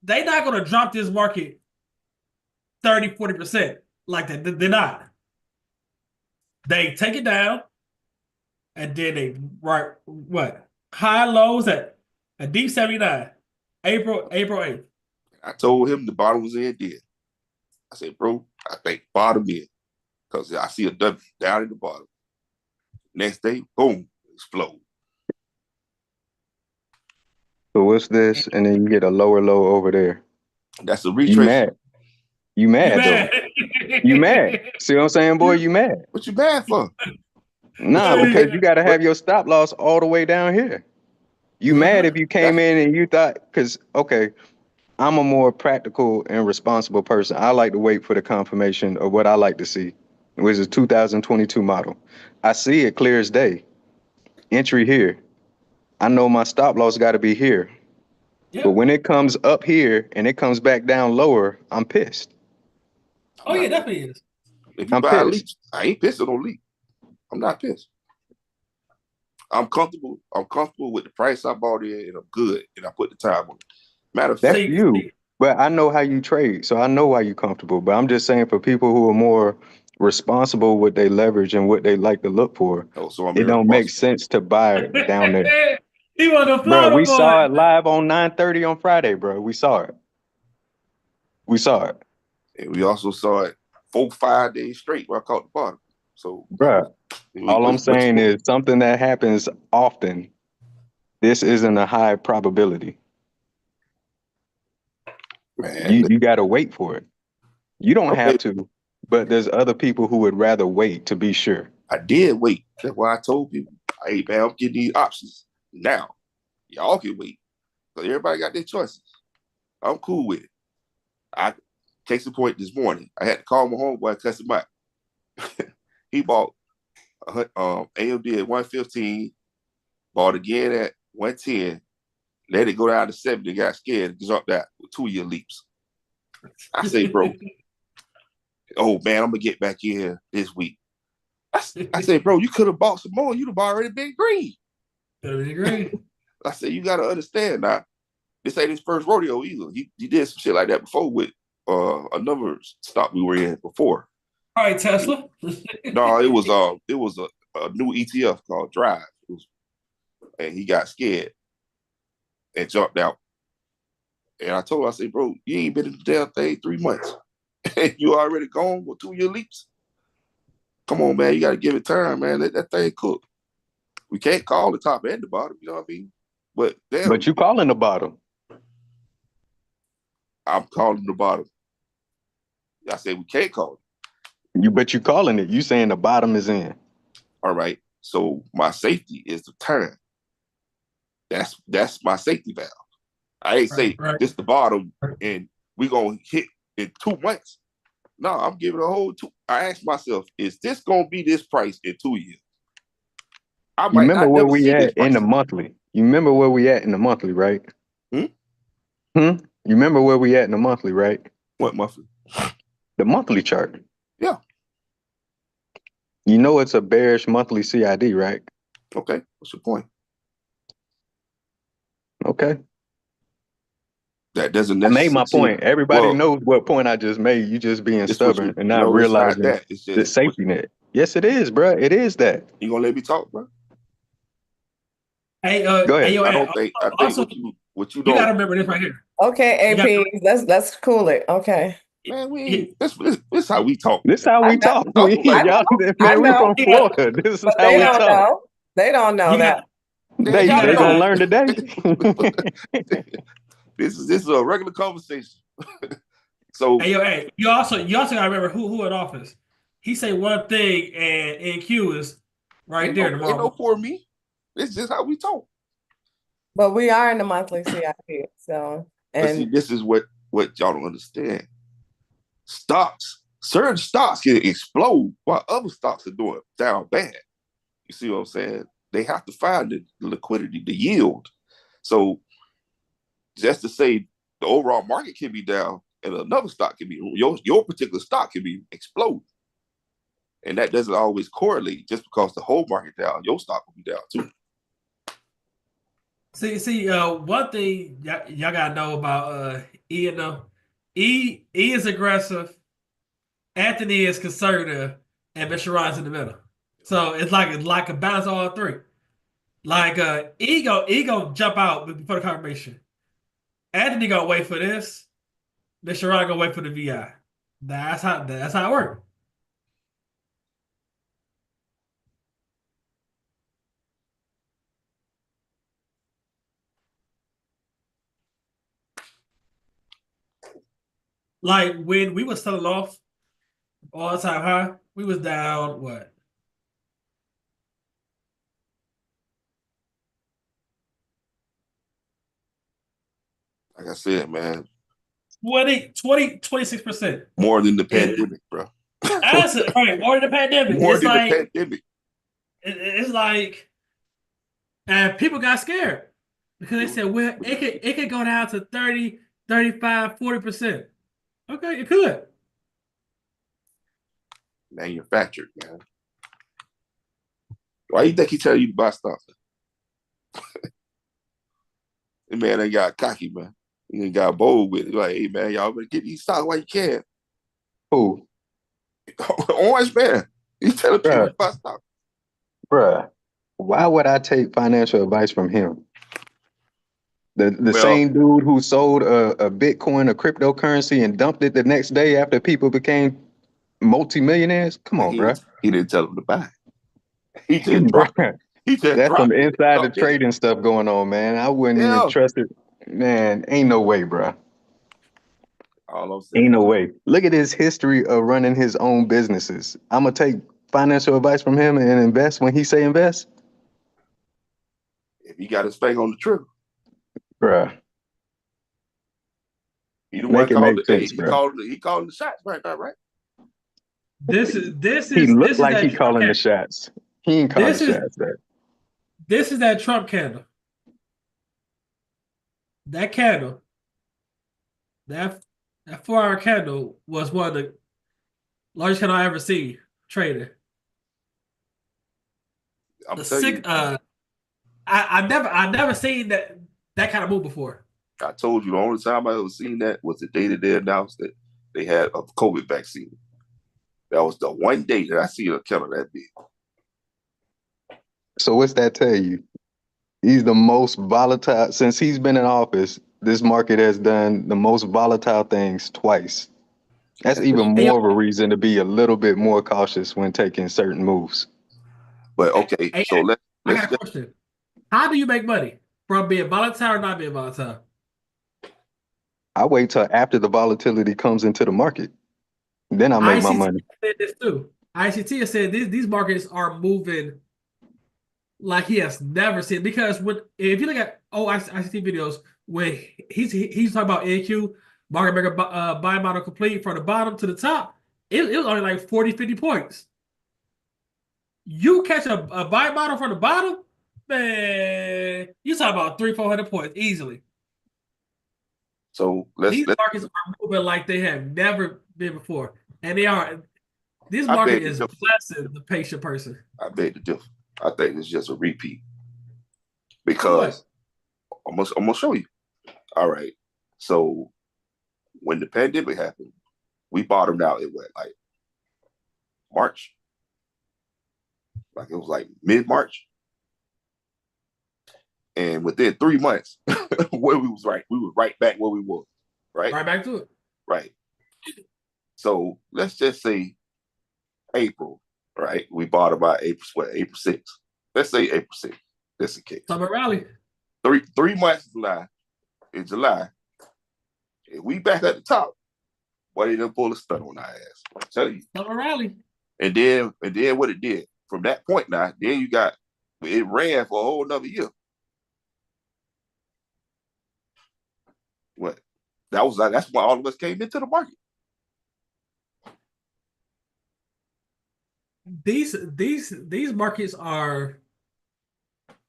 they're not going to drop this market 30-40% like that. They're not. They take it down and then they right what high lows at a deep 79, April 8th. I told him the bottom was in dead. I said, bro, I think bottom in. Because I see a W down in the bottom. Next day, boom, explode. So what's this? And then you get a lower low over there. That's a You retrace. mad? You You mad though? mad? You mad? See what I'm saying, boy? You mad? What you mad for? Nah, because you got to What? have your stop loss all the way down here. You mad Uh-huh. if you came That's in and you thought, because, okay, I'm a more practical and responsible person. I like to wait for the confirmation of what I like to see, which is 2022 model. I see it clear as day. Entry here. I know my stop loss got to be here. But Yep. when it comes up here and it comes back down lower, I'm pissed. I'm Oh yeah, not pissed. definitely is. If you I'm buy a pissed. leap, I ain't pissed on leap. I'm not pissed. I'm comfortable. I'm comfortable with the price I bought in, and I'm good. And I put the time on it. Matter of That's fact, you. But I know how you trade, so I know why you're comfortable. But I'm just saying for people who are more responsible with their leverage and what they like to look for, oh, so I'm it don't make irresponsible. sense to buy down there. He want the Bro, Florida we boy. saw it live on 9:30 on Friday, bro. We saw it. We saw it. And we also saw it 4-5 days straight where I caught the bottom. So Bro, all I'm what you saying want? is something that happens often. This isn't a high probability. Man, You got to wait for it. You don't okay, have to, but there's other people who would rather wait to be sure. I did wait. That's why I told people, hey man, I'm getting these options now. Y'all can wait. So everybody got their choices. I'm cool with it. I case in point this morning, I had to call my homeboy and cuss him out. He bought AMD at 115, bought again at 110, let it go down to 70, got scared, and dropped that with 2-year leaps. I say, bro, oh man, I'm gonna get back in here this week. I say, bro, you could have bought some more. You'd have already been green. Totally agree. I said, you gotta understand now. This ain't his first rodeo either. He did some shit like that before with another stock we were in before. All right, Tesla. No, it was a new ETF called Drive, and he got scared and jumped out. And I told him, I said, bro, you ain't been in the damn thing 3 months, and you already gone with 2-year leaps. Come on, man. You got to give it time, man. Let that thing cook. We can't call the top and the bottom. You know what I mean? But damn, But you calling the bottom. I'm calling the bottom. I said we can't call it. But you calling it. You saying the bottom is in. All right. So my safety is the turn. That's my safety valve. I ain't say this the bottom and we gonna hit in 2 months. No, I'm giving a whole two. I asked myself, is this gonna be this price in 2 years? I You might remember not where never we see this at in price. the monthly? You remember where we at in the monthly, right? Hmm? You remember where we at in the monthly, right? What monthly? The monthly chart. Yeah. You know it's a bearish monthly CID, right? Okay. What's your point? Okay. That doesn't I made my necessarily. point. Everybody knows what point I just made. You just being stubborn and not it's not realizing that. It's the just safety net. Yes, it is, bro. It is that. you gonna let me talk, bro? Hey, Go ahead. hey, yo, I hey, don't think. I think also, what you you got don't. to remember this right here. Okay, You got AP, let's cool it. Okay. Man, we you, ain't. This how we talk. This how I we know, talk. Talk like Y'all, I man, we know, from Florida. This is but how they we don't talk. know. They don't know you that. got, damn, you got They to, gonna learn today. this is a regular conversation. So hey, yo, hey, you also got to remember who in office. He say one thing and NQ is right there ain't no tomorrow. for me. It's just how we talk. But we are in the monthly CIP, so But see, and this is what y'all don't understand. Certain stocks can explode while other stocks are doing down bad. You see what I'm saying? They have to find the liquidity, the yield. So just to say the overall market can be down and another stock can be your particular stock can be explode. And that doesn't always correlate. Just because the whole market down, your stock will be down too. See, one thing y'all gotta know about E. You know, E is aggressive, Anthony is conservative, and Mr. Ryan's in the middle. So it's like a balance of all three. Like ego jump out before the confirmation. Anthony gonna wait for this. Mr. Ryan gonna wait for the VI. That's how it works. Like when we was selling off all time high, we was down what? Like I said, man, 26%. more than the pandemic, bro. That's it, right. More than the pandemic. More than the pandemic. It's like, and people got scared because they said, well, it could go down to 30, 35, 40%. Okay, it could. Manufactured, man. Why you think he tell you to buy stuff? The man ain't got cocky, man. He ain't got bold with it. Like, hey, man, y'all better get these stocks while you can. Who? Orange man. He telling people to buy stock. Bruh, why would I take financial advice from him? The same dude who sold a Bitcoin, a cryptocurrency, and dumped it the next day after people became multimillionaires? Come on, bruh. He didn't tell them to buy. He just dropped it. Bruh, He just that's some dropped it. insider trading stuff going on, man. I wouldn't even trust it. Man, ain't no way, bruh. All I'm saying. Ain't no way. Look at his history of running his own businesses. I'm gonna take financial advice from him and invest when he say invest? If he got his finger on the trigger. Bruh. He the one Make it called make the sense, bruh. he called the shots right now, right? This He is looked like he that calling the shots. He ain't calling the shots, bruh. this is that Trump candle. That candle, that 4 hour candle was one of the largest candle I ever seen traded. I'm The telling six, you. I never seen that kind of move before. I told you the only time I ever seen that was the day that they announced that they had a COVID vaccine. That was the one day that I see a killer that big. So what's that tell you? He's the most volatile since he's been in office. This market has done the most volatile things twice. That's even Hey, yo, more of a reason to be a little bit more cautious when taking certain moves. But okay, hey, so I let's got a just question. How do you make money from being volatile or not being volatile? I wait till after the volatility comes into the market. Then I make my ICT money. said this too. ICT has said these markets are moving like he has never seen. Because when if you look at ICT videos, when he's talking about NQ, market maker buy model complete from the bottom to the top, it was only like 40, 50 points. You catch a buy model from the bottom, man, you talk about 300, 400 points easily. so let's These let markets are moving like they have never been before, and they are. This I market beg the is difference. blessing the patient person. I beg the difference. I think it's just a repeat For what? because I'm gonna show you. All right. So when the pandemic happened, we bottomed out in what, like March? Like it was like mid-March. And within 3 months, where we were right back where we were. Right? Right back to it. Right. So let's just say April, right? We bought about April 6th. Let's say April 6th, just in case. Summer rally. 3 months in July, if we back at the top, why they didn't pull a stunt on our ass? I'm telling you. Summer rally. And then what it did from that point now, then it ran for a whole another year. What? That's why all of us came into the market. These markets are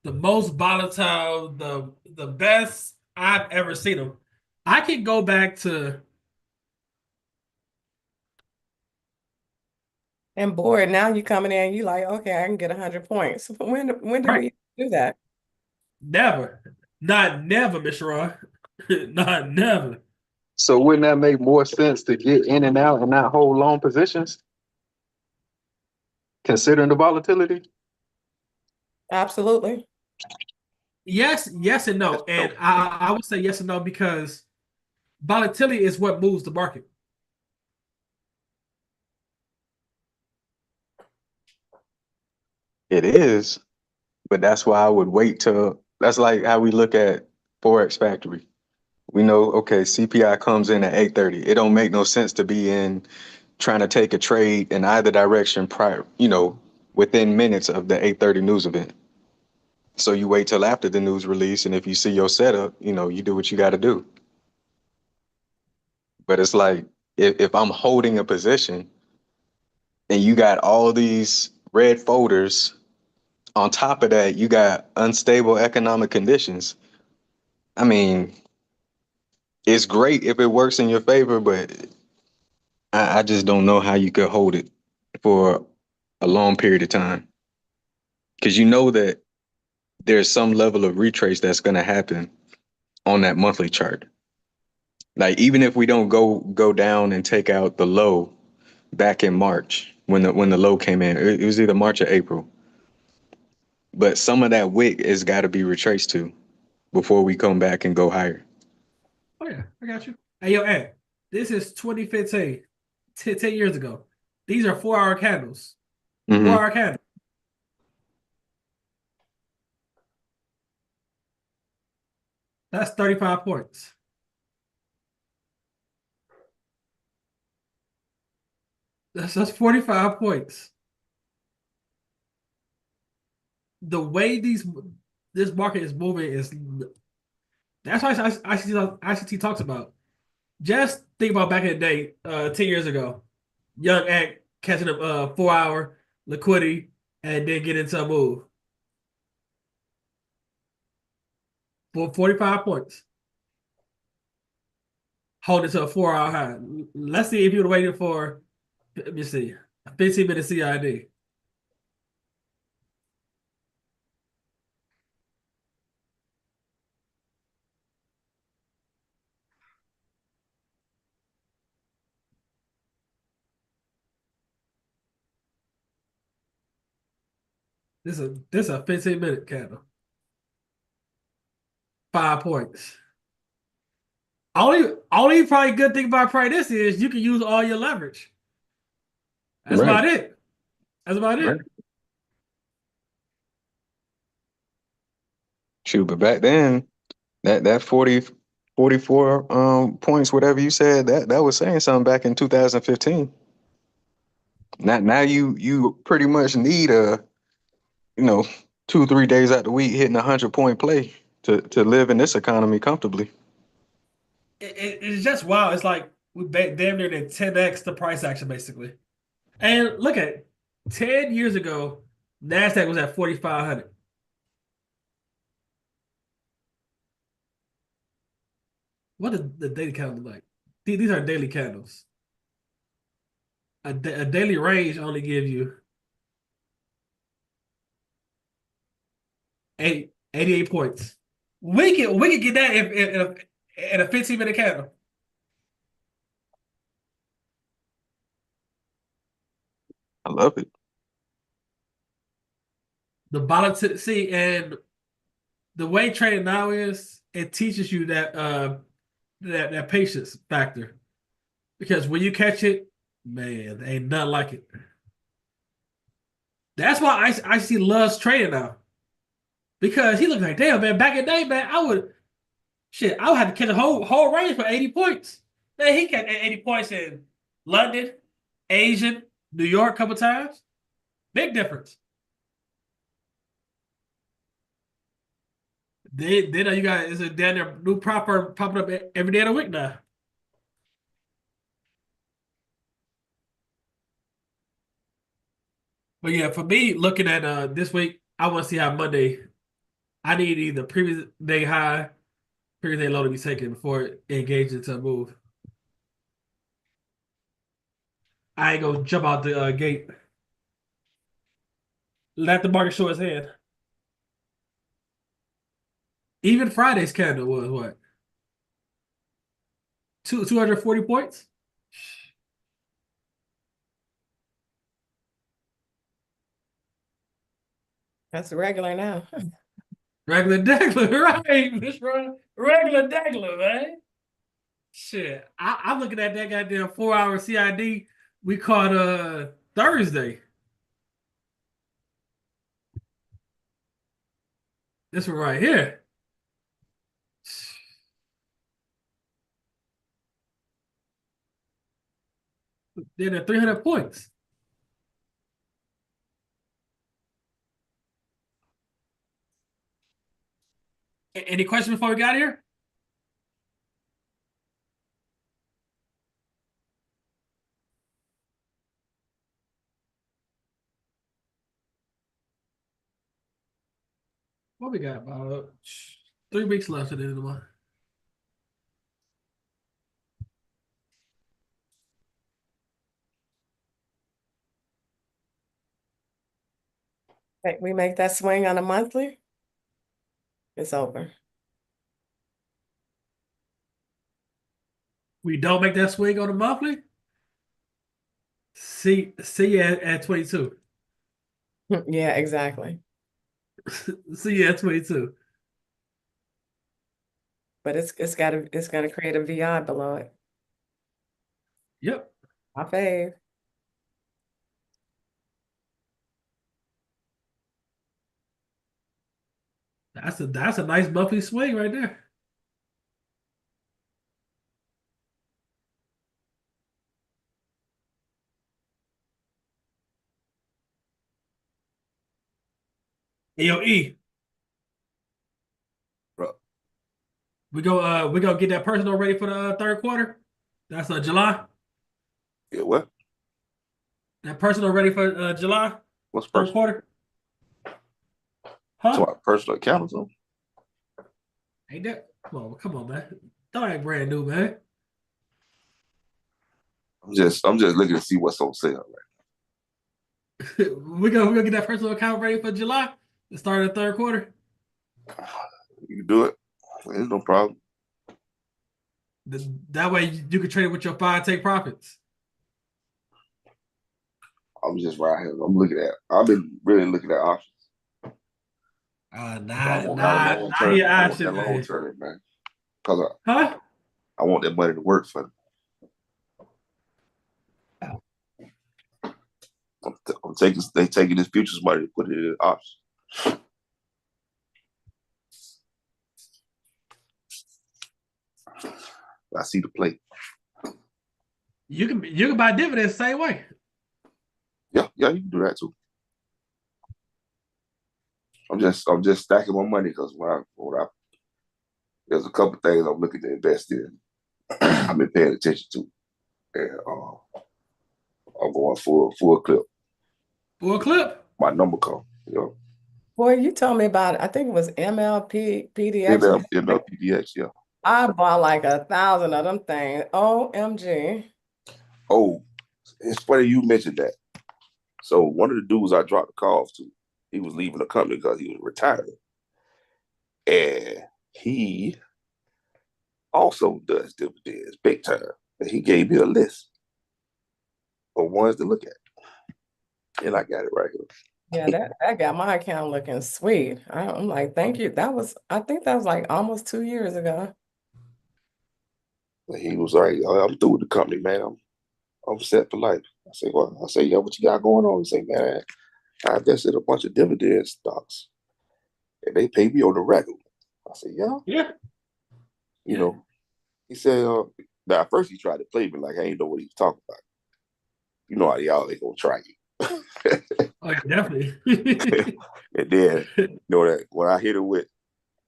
the most volatile, the best I've ever seen them. I can go back to And bored, now you coming in, you like, okay, I can get 100 points. When did right. we do that? Never. Not never, Mr. Ron. Not never. So wouldn't that make more sense to get in and out and not hold long positions, considering the volatility? Absolutely. Yes and no. No, And I would say yes and no because volatility is what moves the market. It is, but that's why I would wait till. That's like how we look at Forex Factory. We know, okay, CPI comes in at 8:30. It don't make no sense to be in trying to take a trade in either direction prior, within minutes of the 8:30 news event. So you wait till after the news release, and if you see your setup, you do what you got to do. But it's like if I'm holding a position and you got all these red folders, on top of that, you got unstable economic conditions. I mean, it's great if it works in your favor, but I just don't know how you could hold it for a long period of time. Because you know that there's some level of retrace that's going to happen on that monthly chart. Like even if we don't go down and take out the low back in March when the low came in, it was either March or April. But some of that wick has got to be retraced to before we come back and go higher. Oh yeah, I got you. Hey yo, Ed, this is 2015, 10 years ago. These are 4 hour candles. Mm-hmm. 4 hour candle. That's 35 points. That's 45 points. The way this market is moving is that's why ICT talks about. Just think about back in the day, 10 years ago, young act catching a 4 hour liquidity and then get into a move for 45 points. Hold it to a 4 hour high. Let's see if you would have waited for, let me see, a 15-minute CID. This a 15-minute candle. 5 points. Only probably good thing about probably this is you can use all your leverage. That's Right. about it. That's about Right. it. Shoot, but back then, that 40, 44 points, whatever you said, that was saying something back in 2015. Now you pretty much need you know 2-3 days out the week hitting 100-point play to live in this economy comfortably. It's just wild. It's like we damn near did 10x the price action basically. And look at it. 10 years ago, NASDAQ was at 4,500. What does the daily candle look like? These are daily candles. A daily range only gives you 88 points. We can get that in a 15-minute candle. I love it. The volatility and the way trading now is, it teaches you that patience factor. Because when you catch it, man, ain't nothing like it. That's why I see loves trading now. Because he looks like, damn, man, back in the day, man, I would have to catch a whole range for 80 points. Man, he catch 80 points in London, Asian, New York a couple times. Big difference. Then you got is a down there new proper popping up every day of the week now. But yeah, for me, looking at this week, I want to see how Monday. I need either previous day high, previous day low to be taken before it engages into a move. I ain't gonna jump out the gate. Let the market show its hand. Even Friday's candle was what? 240 points? That's regular now. Regular Degler, right? This regular Degler, man. Shit. I'm looking at that goddamn 4-hour CID we caught Thursday. This one right here. They're at 300 points. Any questions before we got here? What we got? About 3 weeks left at the end of the month. We make that swing on a monthly, it's over. We don't make that swing on the monthly. See you at 22. Yeah, exactly. See you at 22. But it's gonna create a VI below it. Yep. My fave. That's a nice monthly swing right there. Yo, E, Bro. we go get that personal ready for the third quarter. That's July. Yeah, what? That personal ready for July What's third personal? quarter. So Huh? our personal account or Ain't that? Come on, man. That ain't brand new, man. I'm just looking to see what's on sale right we gonna get that personal account ready for July. The start of the third quarter. now. You can do it. There's no problem. That way you can trade it with your 5 take profits. I'm just right here. I've been really looking at options. I Nah, want that long your term. I want that option, long man. term, man. Because Huh? I want that money to work for me. They taking this futures money to put it in options. I see the play. You can buy dividends the same way. Yeah, you can do that too. I'm just stacking my money because there's a couple things I'm looking to invest in. I've been paying attention to, and I'm going full clip. Full clip. My number come, Boy, you told me about it. I think it was PDX. MLPDX, yeah. I bought like 1,000 of them things. OMG. Oh, it's funny you mentioned that. So one of the dudes I dropped the calls to, he was leaving the company because he was retiring. And he also does dividends big time. And he gave me a list of ones to look at. And I got it right here. Yeah, that got my account looking sweet. I'm like, thank you. I think that was like almost 2 years ago. And he was like, I'm through with the company, man. I'm set for life. I say, well, yeah, what you got going on? He say, man, I invested a bunch of dividend stocks. And they pay me on the regular. I said, yeah. Yeah. You know, he said, now at first he tried to play me like I ain't know what he was talking about. You know how y'all ain't gonna try you. Oh, yeah, definitely. And then, that when I hit him with,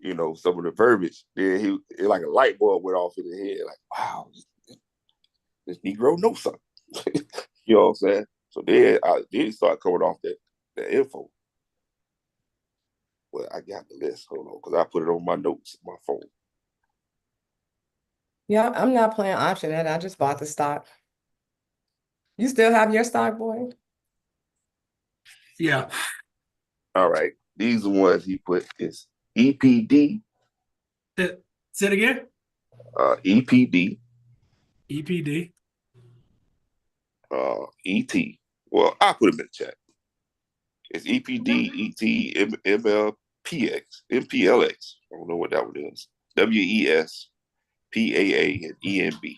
some of the verbiage, then it like a light bulb went off in his head, like, wow, this Negro knows something. You know what I'm saying? So then he started coming off that info. Well, I got the list. Hold on, because I put it on my notes on my phone. Yeah, I'm not playing option and I just bought the stock. You still have your stock, boy? Yeah. All right. These are the ones he put is EPD. Say it again. EPD. EPD. ET. Well, I'll put them in the chat. It's EPD, ET, MLPX, MPLX. I don't know what that one is. WES, PAA, and ENB.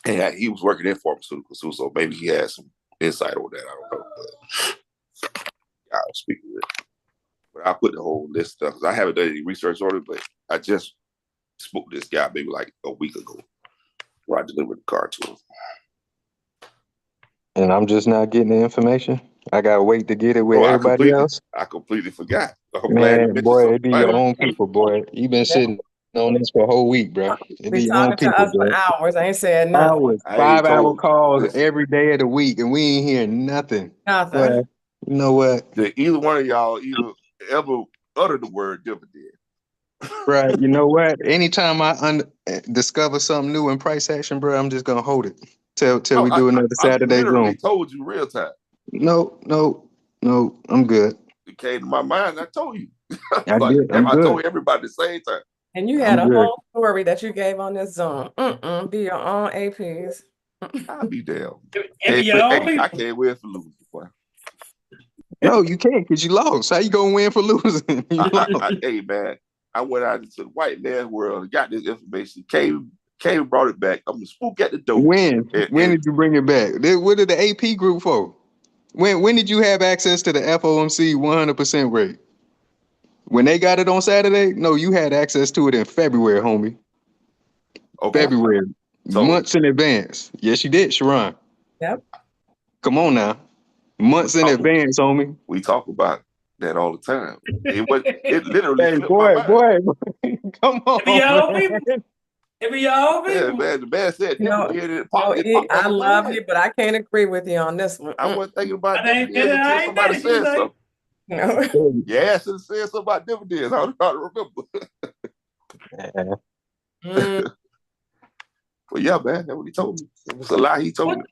And he was working in pharmaceuticals too, so maybe he had some insight on that. I don't know. But I'll speak with it. But I put the whole list stuff because I haven't done any research on it, but I just spoke to this guy maybe like a week ago where I delivered the car to him. And I'm just not getting the information. I gotta wait to get it with everybody else. I completely forgot. I'm glad you Man, mentioned boy, something. it be your own people, boy. You been sitting on this for a whole week, bro. It be Be your own talking to people, us for bro. hours. I ain't said I nothing. was I ain't 5-hour told. calls Listen, every day of the week, and we ain't hearing nothing. Nothing. Well, you know what? that either one of y'all ever uttered the word dividend. Right, you know what? Anytime I discover something new in price action, bro, I'm just gonna hold it till we do another I Saturday literally Zoom. told you real time. No, I'm good. It came to my mind. I told you. I'm I good. told everybody at the same time. And you had a whole story that you gave on this Zoom. Be your own APs. I'll be damn. I I can't win for losing. Boy. No, you can't because you lost. How you gonna win for losing? You lost. Hey man, I went out into the white man's world and got this information. Came and brought it back. I'm gonna spook at the door. When did you bring it back? What did the AP group for? When did you have access to the FOMC 100% rate? When they got it on Saturday? No, you had access to it in February, homie. Okay. February, months in advance. Yes, you did, Sharon. Yep. Come on now, months in advance, homie. We talk about that all the time. It literally Hey, slipped my mind. boy, come on, man. It be y'all Yeah, people. man, the man said dividend. It popped I love head. you, but I can't agree with you on this one. I wasn't thinking about I dividends until somebody said something. No. Yeah, should have said something about dividends. I don't remember. But yeah, man, that's what he told me. It was a lie he told me.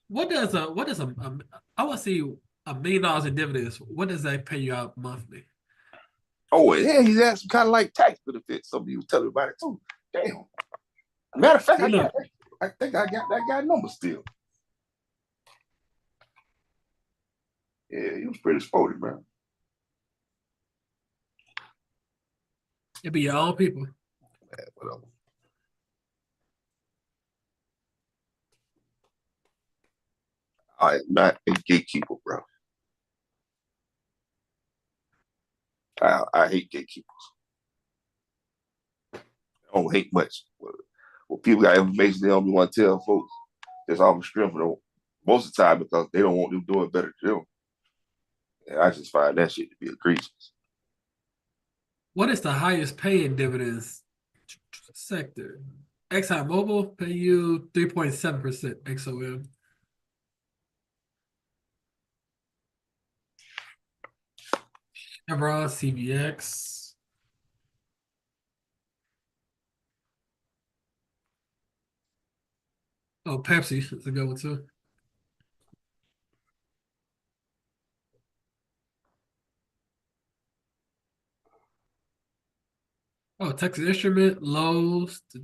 What does I want to see $1 million in dividends. What does that pay you out monthly? Oh, yeah, he's had some kind of like tax benefits. Somebody was telling me about it too. Damn. Matter of fact, I think I got that guy number still. Yeah, he was pretty sporty, man. It be your own people. Man, whatever. I am not a gatekeeper, bro. I hate gatekeepers. I don't hate much. Well, people got information they don't want to tell folks. That's all the strength of them most of the time because they don't want them doing better than them. And I just find that shit to be egregious. What is the highest paying dividends sector? ExxonMobil pay you 3.7% XOM. Chevron, CVX. Oh, Pepsi is a good one too. Oh, Texas Instrument, Lowe's. To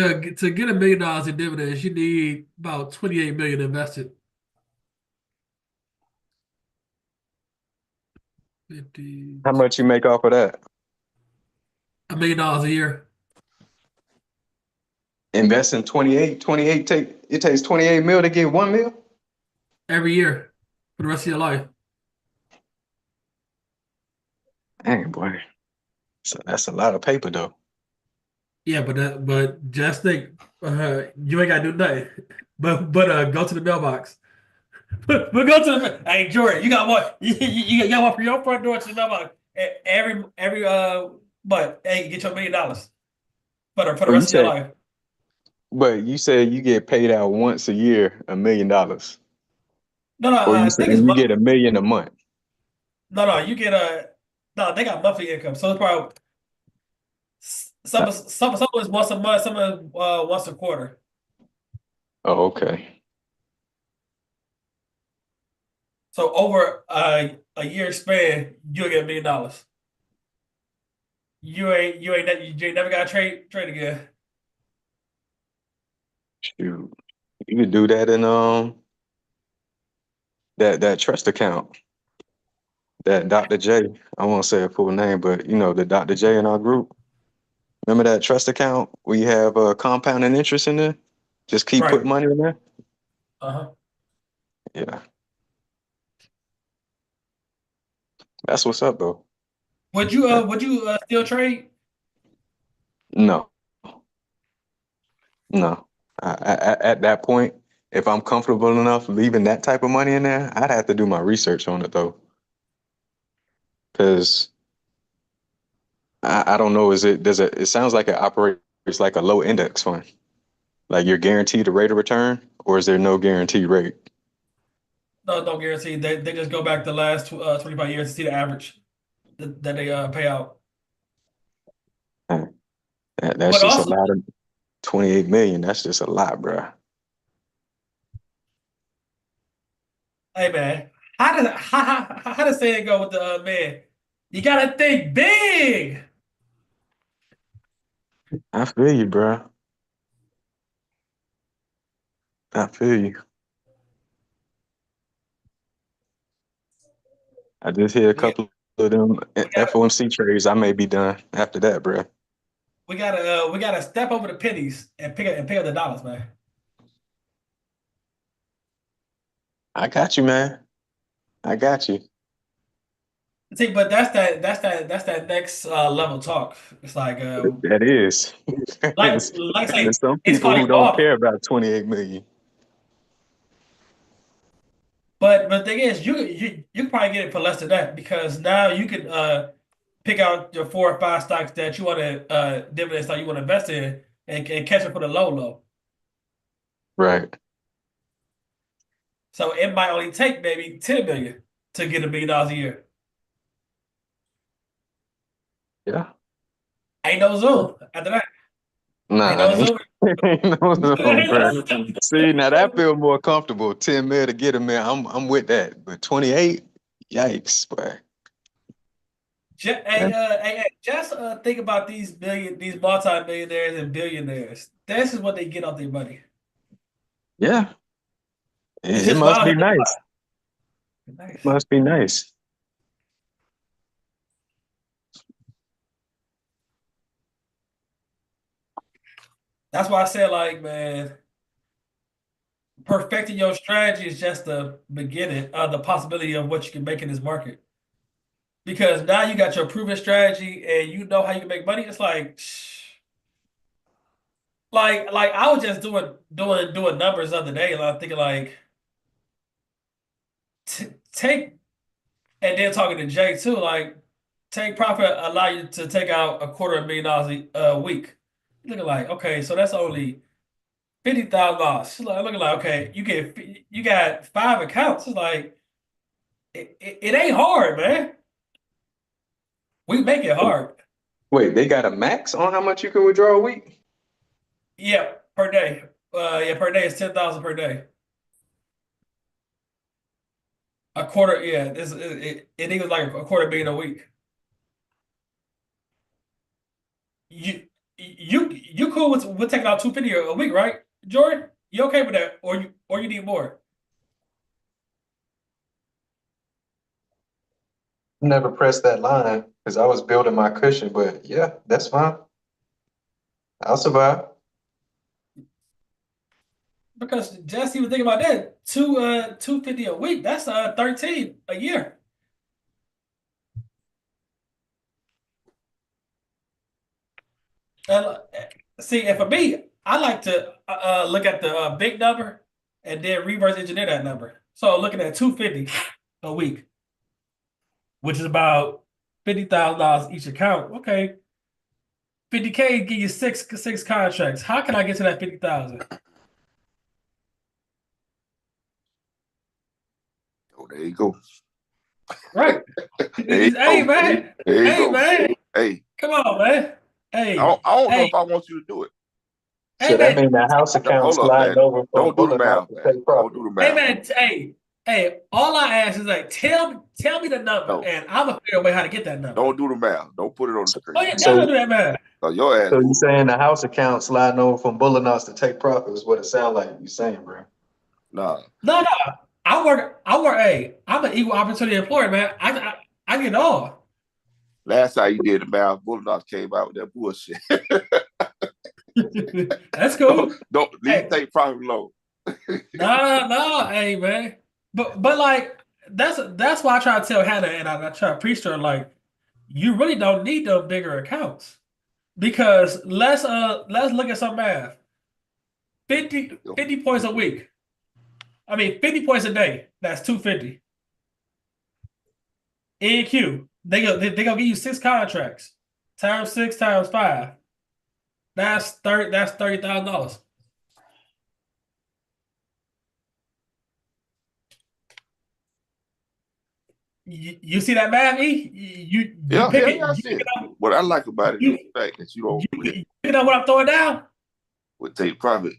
get $1 million in dividends, you need about 28 million invested. 50, How much you make off of that? $1 million a year. Investing 28 it takes 28 mil to get 1 mil? Every year for the rest of your life. Dang, boy. So that's a lot of paper though. Yeah, but just think, you ain't gotta do nothing. But go to the mailbox. But go to the hey Jordan, you got one. You got one from your front door to the mailbox. Every but hey, get your $1 million for the But rest of your life. you said you get paid out once a year $1 million. No, no, Or you I said think it's you get $1 million a month. no, you get no, they got monthly income. So it's probably some is once a month, some is once a quarter. Oh, okay. So over a year span, you'll get $1 million. You ain't never got to trade again. Shoot. You could do that in that trust account. That Dr. J, I won't say a full name, but you know, the Dr. J in our group. Remember that trust account where you have compounding interest in there? Just keep Right. putting money in there? Uh-huh. Yeah. That's what's up though. Would you still trade? No, no. At that point, if I'm comfortable enough leaving that type of money in there, I'd have to do my research on it though. Because I don't know, it sounds like it operates like a low index fund. Like you're guaranteed a rate of return, or is there no guaranteed rate? No guarantee. They just go back the last 25 years to see the average that they pay out. That's But just a also, lot of 28 million. That's just a lot, bro. hey man, how does saying go with the man? You gotta think big. I feel you, bro. I feel you. I just hit a We couple of them we gotta FOMC trades. I may be done after that, bro. we gotta step over the pennies and pick up the dollars, man. I got you, man. I got you. See, but that's that next level talk. It's like That is. like I say, There's some it's people called who don't evolving. care about 28 million. But the thing is, you can probably get it for less than that because now you can pick out your 4 or 5 stocks that you want to dividend stock you want to invest in and catch it for the low. Right. So it might only take maybe 10 million to get $1 million a year. Yeah. Ain't no Zoom after that. Ain't Nah, no Zoom. ain't no zone, bro. See, now that feel more comfortable. 10 mil to get a mil. I'm with that. But 28, yikes, boy. Just think about these multi-millionaires and billionaires. This is what they get off their money. Yeah, It's it just must wild. be nice. Nice. Must be nice. That's why I said, like, man, perfecting your strategy is just the beginning of the possibility of what you can make in this market. Because now you got your proven strategy and you know how you can make money. It's like, like I was just doing numbers the other day, and I'm thinking like, take and then talking to Jay too, like, take profit allow you to take out $250,000 a week. Looking like, okay, so that's only $50,000. Looking like, okay, you got 5 accounts. It's like it ain't hard, man. We make it hard. Wait, they got a max on how much you can withdraw a week? Yeah, per day. Yeah, per day is 10,000 per day. A quarter, yeah. It equals like a $250,000 a week. You cool with taking out 250 a week, right, Jordan? You okay with that, or you need more? Never pressed that line because I was building my cushion, but yeah, that's fine. I'll survive. Because just even think about that, 250 a week. That's 13 a year. And see, and for me, I like to look at the big number and then reverse engineer that number. So looking at 250 a week, which is about $50,000 each account. Okay, 50K give you six contracts. How can I get to that 50,000? Oh, there you go. Right. There you Hey go. man. There you Hey go. man. Hey, Come on, man. Hey. I don't know Hey. if I want you to do it. Hey So that man. means the house account Hold up, sliding man. over from Don't do the pulling math, out to man. take Don't profit. do the Hey math. man. Hey. All I ask is like, tell me the number, No, and I'm gonna figure a way how to get that number. don't do the math. Don't put it on the Oh screen. yeah, So, definitely do that, man. So your ass so you move. saying the house account sliding over from pulling outs to take profit is what it sounds like you saying, bro. Nah. No. Hey, I'm an equal opportunity employer, man. I get it all. Last time you did the math, Bulldogs came out with that bullshit. That's cool. Don't leave Hey. take profit alone. No, hey man. But like that's why I try to tell Hannah and I try to preach to her like you really don't need those bigger accounts because let's look at some math. 50 points a week. I mean 50 points a day. That's 250. NQ. They gonna give you 6 contracts. Times 6 times 5. That's $30,000. You see that math, E? You pick it. I see it. What I like about it is the fact that you don't You know what I'm throwing down? with take profit.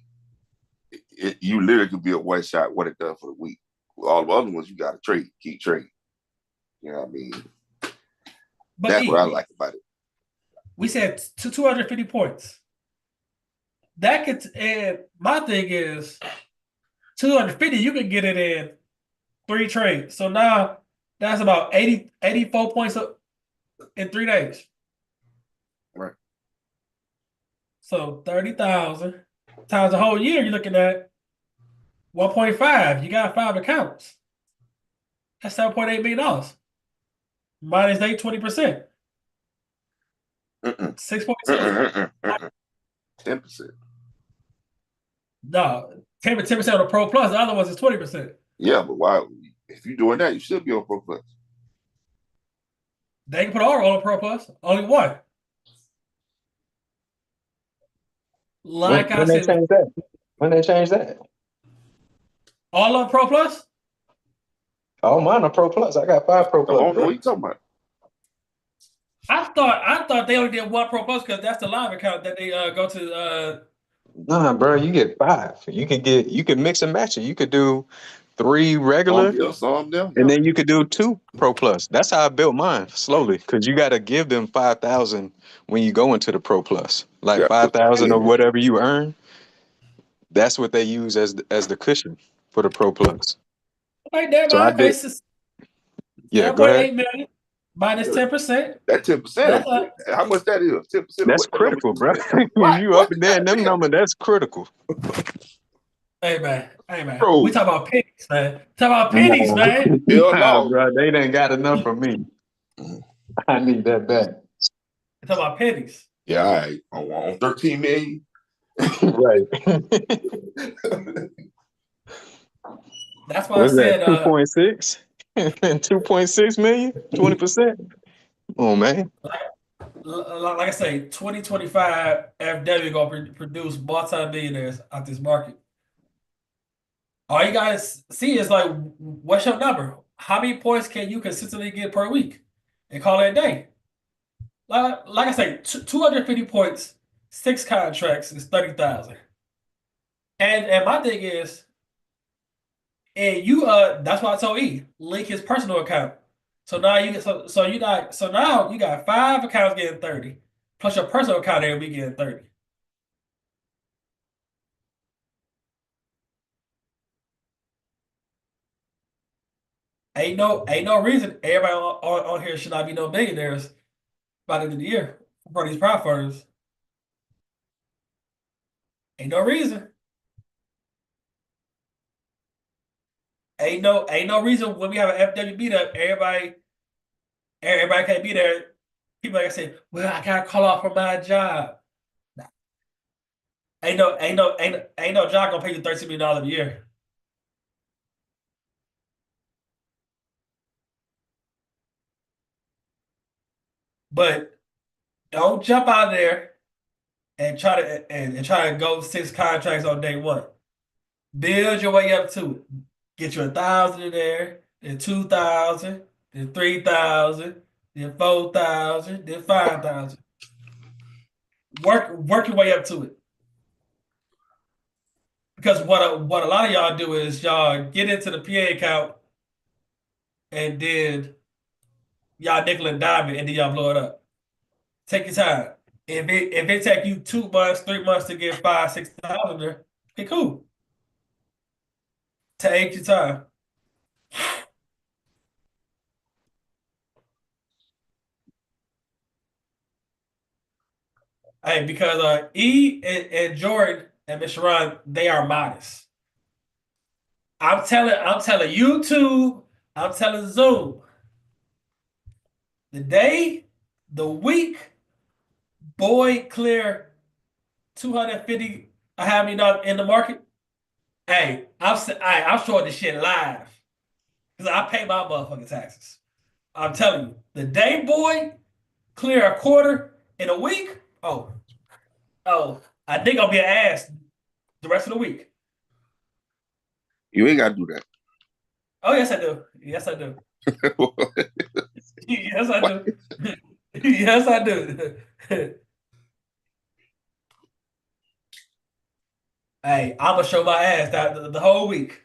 You literally could be a one shot what it done for the week. All the other ones you got to trade, keep trading. You know what I mean? But That's what I like about it. We said 250 points. That could, and my thing is 250, you can get it in 3 trades. So now that's about 84 points in 3 days. Right. So 30,000 times the whole year, you're looking at 1.5. You got 5 accounts. That's $7.8 million. Minus they 20%. 6.2. 10%. No, 10% on the Pro Plus. The other ones is 20%. Yeah, but why? If you're doing that, you should be on Pro Plus. They can put all on Pro Plus. Only one. Like I When they said, change that? When they change that? all on Pro Plus. Oh, mine are Pro Plus. I got 5 Pro I Plus. don't know Bro. what you talking about. I thought they only did 1 Pro Plus because that's the live account that they go to. Nah, bro, you get 5. You can mix and match it. You could do 3 regular, Some them. and then you could do 2 Pro Plus. That's how I built mine slowly, because you got to give them 5,000 when you go into the Pro Plus, like 5,000 or whatever you earn. That's what they use as the cushion for the Pro Plus. Right there, So I man. Okay, did. Yeah, go ahead. 7.8 million minus 10%. That 10%, That's a how much that is? 10% of That's what the number critical, you bro. said. If What? you up What? and down God them damn. number, that's critical. hey man. Hey man. We Bro, talk about pennies, man. Talk about pennies, Nah, man. hell nah, no. bro. They done got enough for me. I need that back. We talk about pennies. Yeah, all right. On 13 million. Right. That's why I What's that? said 2.6? 2.6 million? 20%? Oh man. like I say, 2025 FW gonna produce multi-millionaires out this market. All you guys see is like, what's your number? How many points can you consistently get per week? And call it a day. Like I say, 250 points, 6 contracts is 30,000. And my thing is, and you that's why I told E, link his personal account. So now you get so now you got 5 accounts getting 30, plus your personal account there will be getting 30. Ain't no reason everybody on here should not be no millionaires by the end of the year for these prop firms. Ain't no reason. Ain't no reason when we have an FW beat up, everybody can't be there. People like I said, well, I gotta call off for my job. Ain't no job gonna pay you $13 million a year. But don't jump out there and try to go 6 contracts on day one. Build your way up to it. Get you 1,000 in there, then 2,000, then 3,000, then 4,000, then 5,000. Work your way up to it. Because what a lot of y'all do is y'all get into the PA account and then y'all nickel and dime it and then y'all blow it up. Take your time. If it take you 2 months, 3 months to get 5, 6,000 there, okay, cool. Take your time. Hey, because E and Jordan and Mr. Ron, they are modest. I'm telling YouTube, I'm telling Zoom. The day, the week, boy clear 250 $500 million in the market. Hey, I'm showing this shit live. Because I pay my motherfucking taxes. I'm telling you, the day boy clear a quarter in a week. Oh, I think I'll be an ass the rest of the week. You ain't got to do that. Oh, yes, I do. Yes, I do. Yes, I do. Yes, I do. Hey, I'm gonna show my ass that the whole week.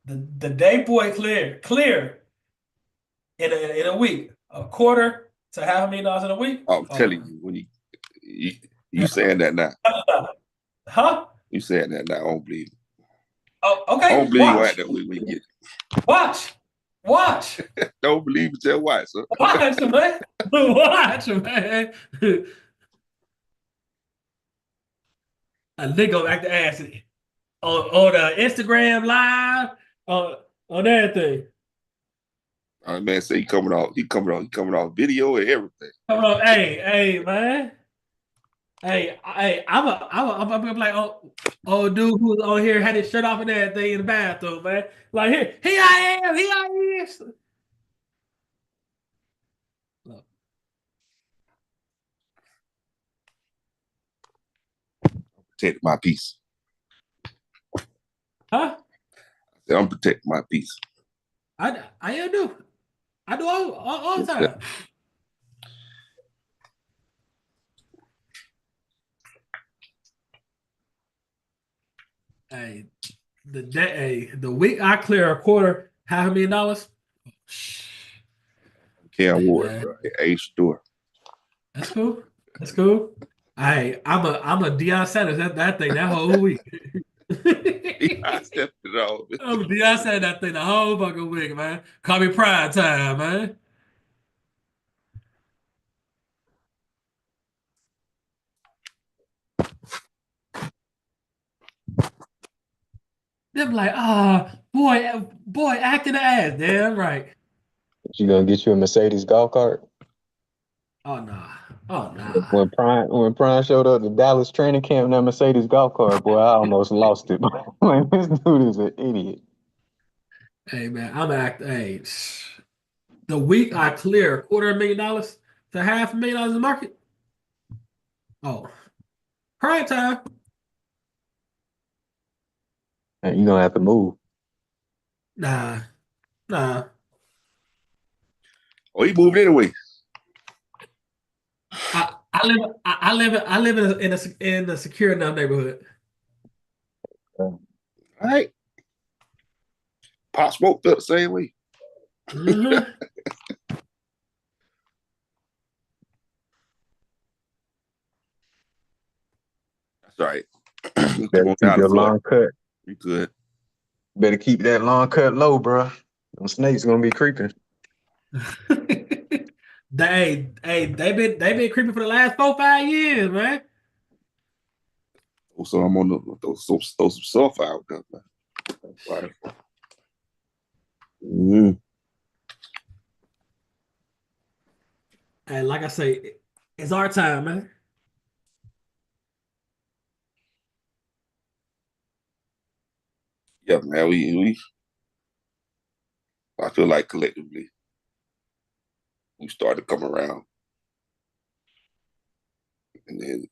The day boy clear in a week, a quarter to $500,000 in a week. I'm telling you, when you saying that now. Huh? You saying that now. I don't believe it. Oh, I okay. don't believe you Watch. act that way when you get it. Watch. Don't believe it, just watch, sir. Watch, man. Watch, man. A nigga act the ass on the Instagram live on everything. Man, say he coming off video and everything. Come on, hey, man. Hey, I'm like, oh, dude who's on here had his shirt off and everything in the bathroom, man. Like, here I am. Look. Protect my peace. Huh? I'm protecting my peace. I do. I do all the time. Hey, the week I clear a quarter, $500,000. Can't Hey, worry, man. bro. Age store. That's cool. That's cool. I'm a Deion Sanders that thing that whole week. I stepped it off. I'm a Deion Sanders that thing the whole fucking week, man. Call me prime time, man. Them like, boy, acting the ass. Damn right. You gonna get you a Mercedes golf cart? Oh nah. Oh nah. When Prime showed up to Dallas training camp in that Mercedes golf cart, boy, I almost lost it. Like, this dude is an idiot. Hey man, hey, the week I clear $250,000 to $500,000 in the market. Oh, prime time. And you're gonna have to move. Nah, nah. Oh, he moved anyway. I live in a secure enough neighborhood. All right. Pop Smoke felt the same way. Mm-hmm. That's right. Come Better on keep down the your floor. long cut. You good. Better keep that long cut low, bro. Them snakes gonna be creeping. They've been creeping for the last 4, 5 years, man. So I'm on those some stuff out there, man. Right. Mm-hmm. And like I say, it's our time, man. Yeah, man. We I feel like collectively we started to come around. And then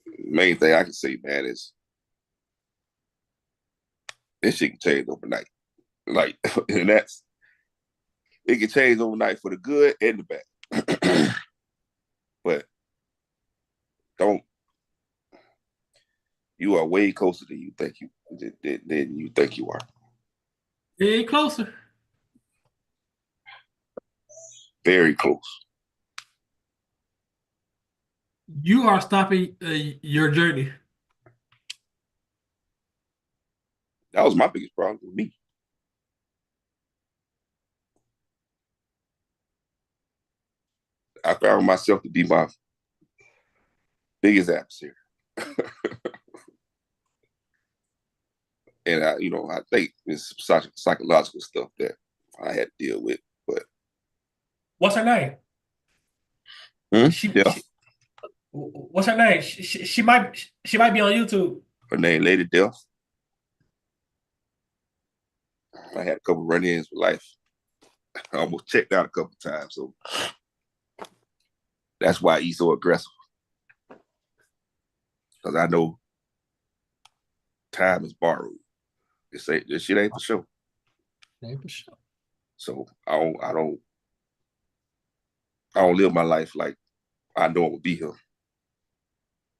the main thing I can say, man, is this shit can change overnight. Like, and it can change overnight for the good and the bad. But don't you are way closer than you think you are. It ain't closer. Very close. You are stopping your journey. That was my biggest problem with me. I found myself to be my biggest adversary. And I think it's psychological stuff that I had to deal with. But What's her name? yeah, What's her name? She might be on YouTube. her name Lady Death. I had a couple run-ins with life. I almost checked out a couple times, so that's why he's so aggressive. Because I know time is borrowed. This shit ain't for sure. Ain't for sure. So I don't live my life like I know it would be here.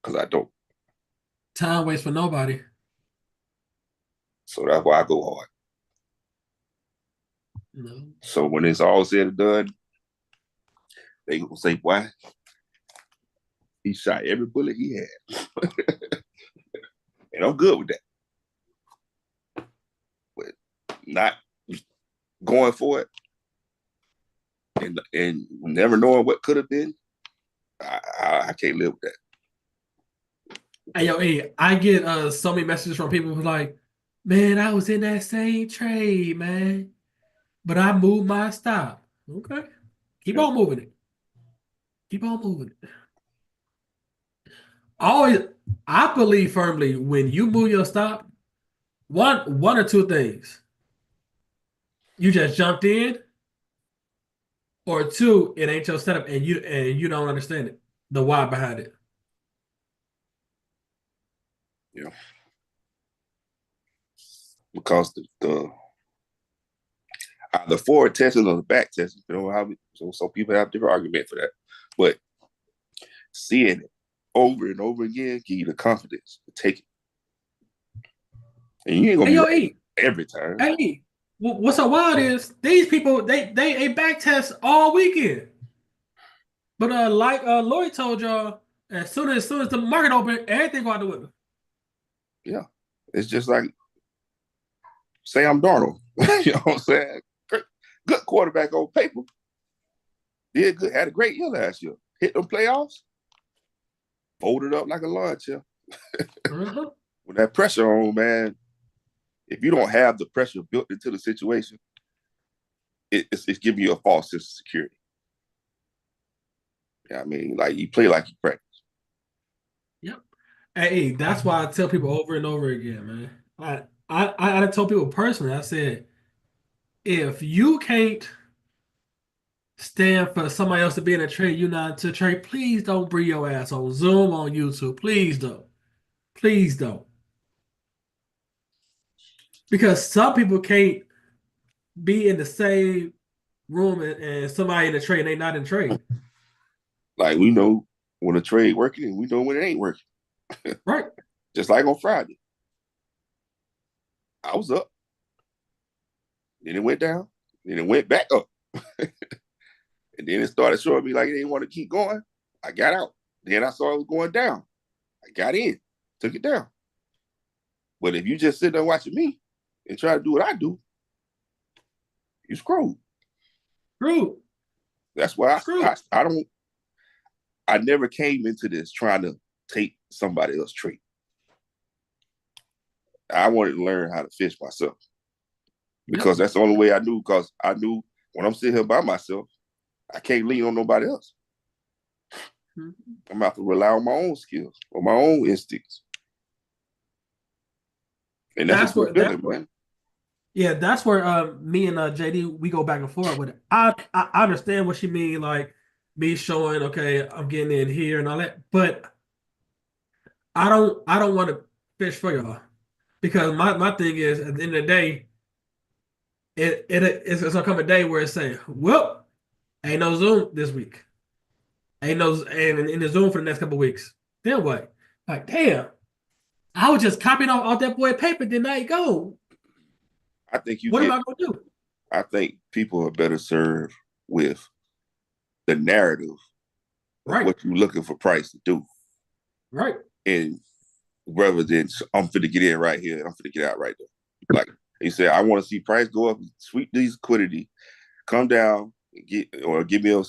Because I don't. Time waits for nobody. So that's why I go hard. No. So when it's all said and done, they gonna say, "Why? He shot every bullet he had," and I'm good with that. But not going for it and never knowing what could have been, I can't live with that. Hey, I get so many messages from people who's like, man, I was in that same trade, man, but I moved my stop. Okay. Keep on moving it. Keep on moving it. I believe firmly when you move your stop, one or two things. You just jumped in, or two, it ain't your setup and you don't understand it. The why behind it. Yeah. Because the forward testing or the back testing, so people have different argument for that. But seeing it over and over again give you the confidence to take it. And you ain't gonna be right every time. Hey, what's so wild is these people they back test all weekend. But like Lloyd told y'all, As soon as the market open, everything go out the window. Yeah. It's just like Sam Darnold. You know what I'm saying? Good quarterback on paper. Did good, had a great year last year. Hit them playoffs, folded up like a lawn chair. Mhm. When that pressure on, man, if you don't have the pressure built into the situation, it's giving you a false sense of security. Yeah, I mean, like you play like you practice. Yep. Hey, that's why I tell people over and over again, man. I told people personally, I said, if you can't stand for somebody else to be in a trade, you're not to trade, please don't bring your ass on Zoom, on YouTube. Please don't. Please don't. Because some people can't be in the same room and somebody in the trade and they not in trade. Like we know when a trade working and we know when it ain't working. Right. Just like on Friday. I was up. Then it went down. Then it went back up. And then it started showing me like it didn't want to keep going. I got out. Then I saw it was going down. I got in, took it down. But if you just sit there watching me and try to do what I do, you screwed. True. That's why True. I never came into this trying to take somebody else's trait. I wanted to learn how to fish myself because that's the only way I knew. Because I knew when I'm sitting here by myself, I can't lean on nobody else. I'm gonna have to rely on my own skills or my own instincts. And that's a good feeling, man. Yeah, that's where me and JD we go back and forth with it. I understand what she mean, like me showing, okay, I'm getting in here and all that, but I don't want to fish for y'all because my thing is at the end of the day, it's gonna come a day where it's saying, well, ain't no Zoom this week, ain't no and in the Zoom for the next couple of weeks. Then what? Like, damn, I was just copying off that boy paper, didn't I go? I think What am I gonna do? I think people are better served with the narrative of what you're looking for price to do. Right. And rather than I'm finna get in right here and I'm finna get out right there. Like he said, I want to see price go up, sweep these liquidity, come down, and give me a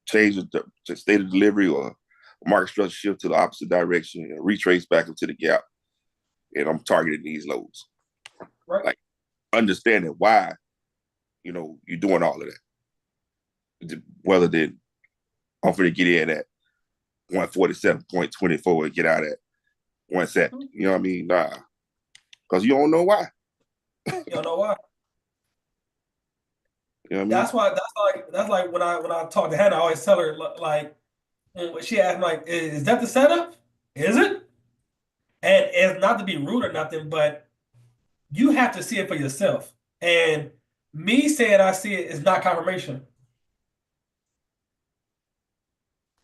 change of the state of delivery or market structure shift to the opposite direction and retrace back into the gap. And I'm targeting these lows. Right. Like understanding why, you're doing all of that. Whether than I'm finna get in at 147.24 and get out at 170. You know what I mean? Nah. Because you don't know why. You don't know why. You know what I mean? That's like when I talk to Hannah, I always tell her like when she asked me like, is that the setup? Is it? And it's not to be rude or nothing, but you have to see it for yourself. And me saying I see it is not confirmation.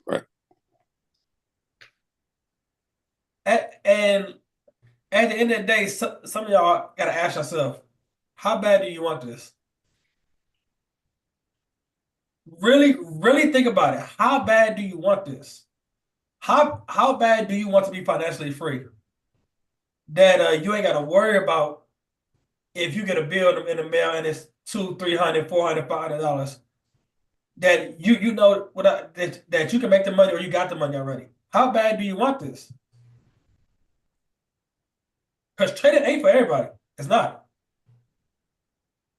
Right. And at the end of the day, some of y'all got to ask yourself, how bad do you want this? Really, really think about it. How bad do you want this? How bad do you want to be financially free? That you ain't got to worry about if you get a bill in the mail and it's $200, $300, $400, $500. That you know that you can make the money or you got the money already. How bad do you want this? Because trading ain't for everybody. It's not.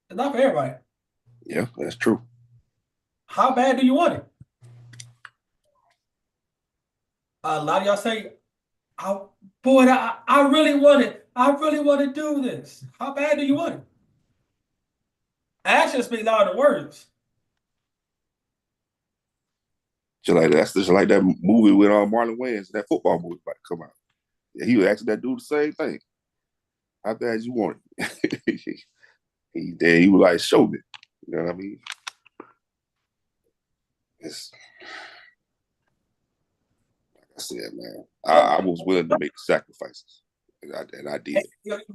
It's not for everybody. Yeah, that's true. How bad do you want it? A lot of y'all say, I really want it. I really want to do this. How bad do you want it? Actions speak louder than words. Just like that movie with Marlon Wayans, that football movie about to come out. Yeah, he was asking that dude the same thing. How bad you want it? he was like, show me. You know what I mean? It's, like I said, man, I was willing to make sacrifices, and I did.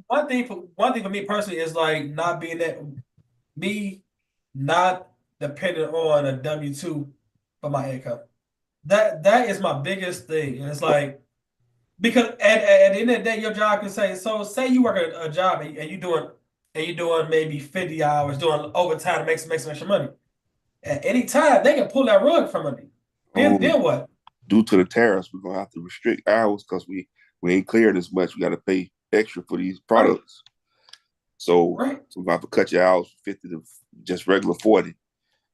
One thing for me personally is like not being me not dependent on a W-2 for my income. That is my biggest thing. And it's like because at the end of the day, your job can say, so say you work a job and you doing maybe 50 hours doing overtime to make some extra money. At any time they can pull that rug from under you. Oh, Then what? due to the tariffs, we're gonna have to restrict hours because we ain't clearing as much. We got to pay extra for these Right, products. So, right, so we're gonna have to cut your hours from 50 to just regular 40.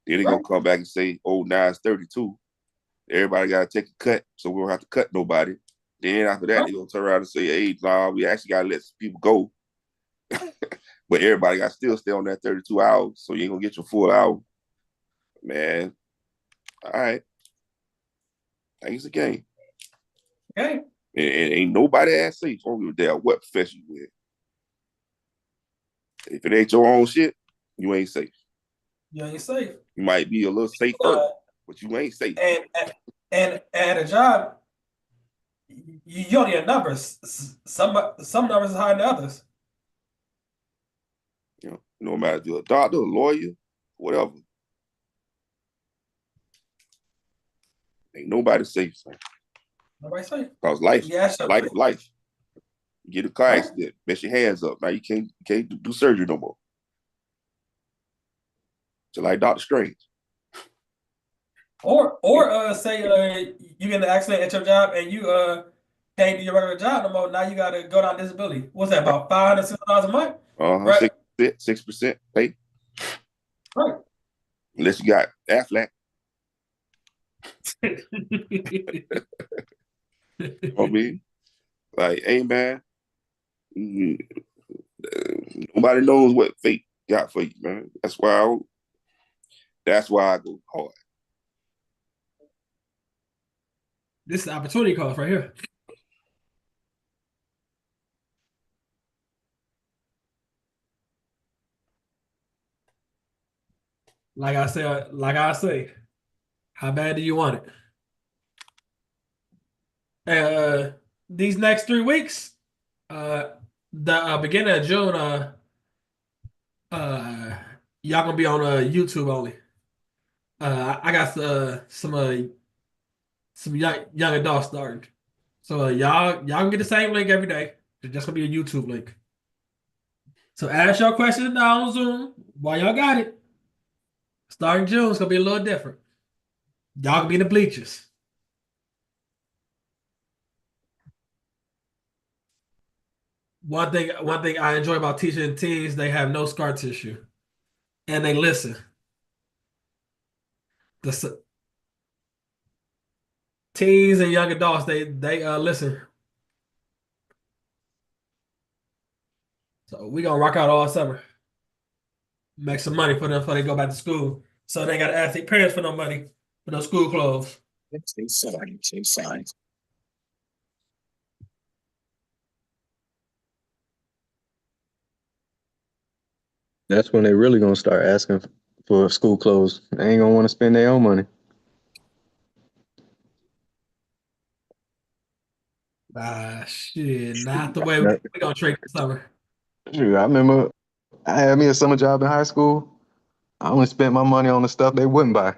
Then they're gonna right, come back and say, oh, now it's 32. Everybody gotta take a cut, so we don't have to cut nobody. Then after that, right. they're gonna turn around and say, hey, nah, we actually gotta let some people go. But everybody got to still stay on that 32 hours, so you ain't gonna get your full hour. Man, all right. I think it's a game. Okay. And ain't nobody ass safe. I don't give a damn what profession you in. If it ain't your own shit, you ain't safe. You ain't safe. You might be a little safer, Uh, but you ain't safe. and at a job, you only have numbers. Some numbers are higher than others. You know, no matter if you're a doctor, a lawyer, whatever. Ain't nobody safe. Nobody safe. Because life, Yeah, sure. life. You get a car Right. accident, mess your hands up. Now you can't do surgery no more. Just like Doctor Strange. Or say you get in an accident at your job and you can't do your regular job no more. Now you gotta go down disability. What's that about $500 a month? Uh-huh. Right. 6% pay. Right. Unless you got Aflac. You know what I mean? Like, hey man, mm, nobody knows what fate got for you, man. That's why I go hard. This is opportunity cost right here. Like I say, how bad do you want it? These next 3 weeks, uh, the beginning of June, uh, y'all gonna be on YouTube only. I got some young adults starting, so y'all can get the same link every day. It's just gonna be a YouTube link. So ask your questions now on Zoom while y'all got it. Starting June, it's gonna be a little different. Y'all can be in the bleachers. One thing I enjoy about teaching teens, they have no scar tissue and they listen. The teens and young adults, they listen. So we gonna rock out all summer, make some money for them before they go back to school. So they gotta ask their parents for no money for no school clothes. That's when they really gonna start asking for school clothes. They ain't gonna want to spend their own money. Ah, shit, not the way That- we gonna trade this summer. Shoot, I remember I had me a summer job in high school. I only spent my money on the stuff they wouldn't buy.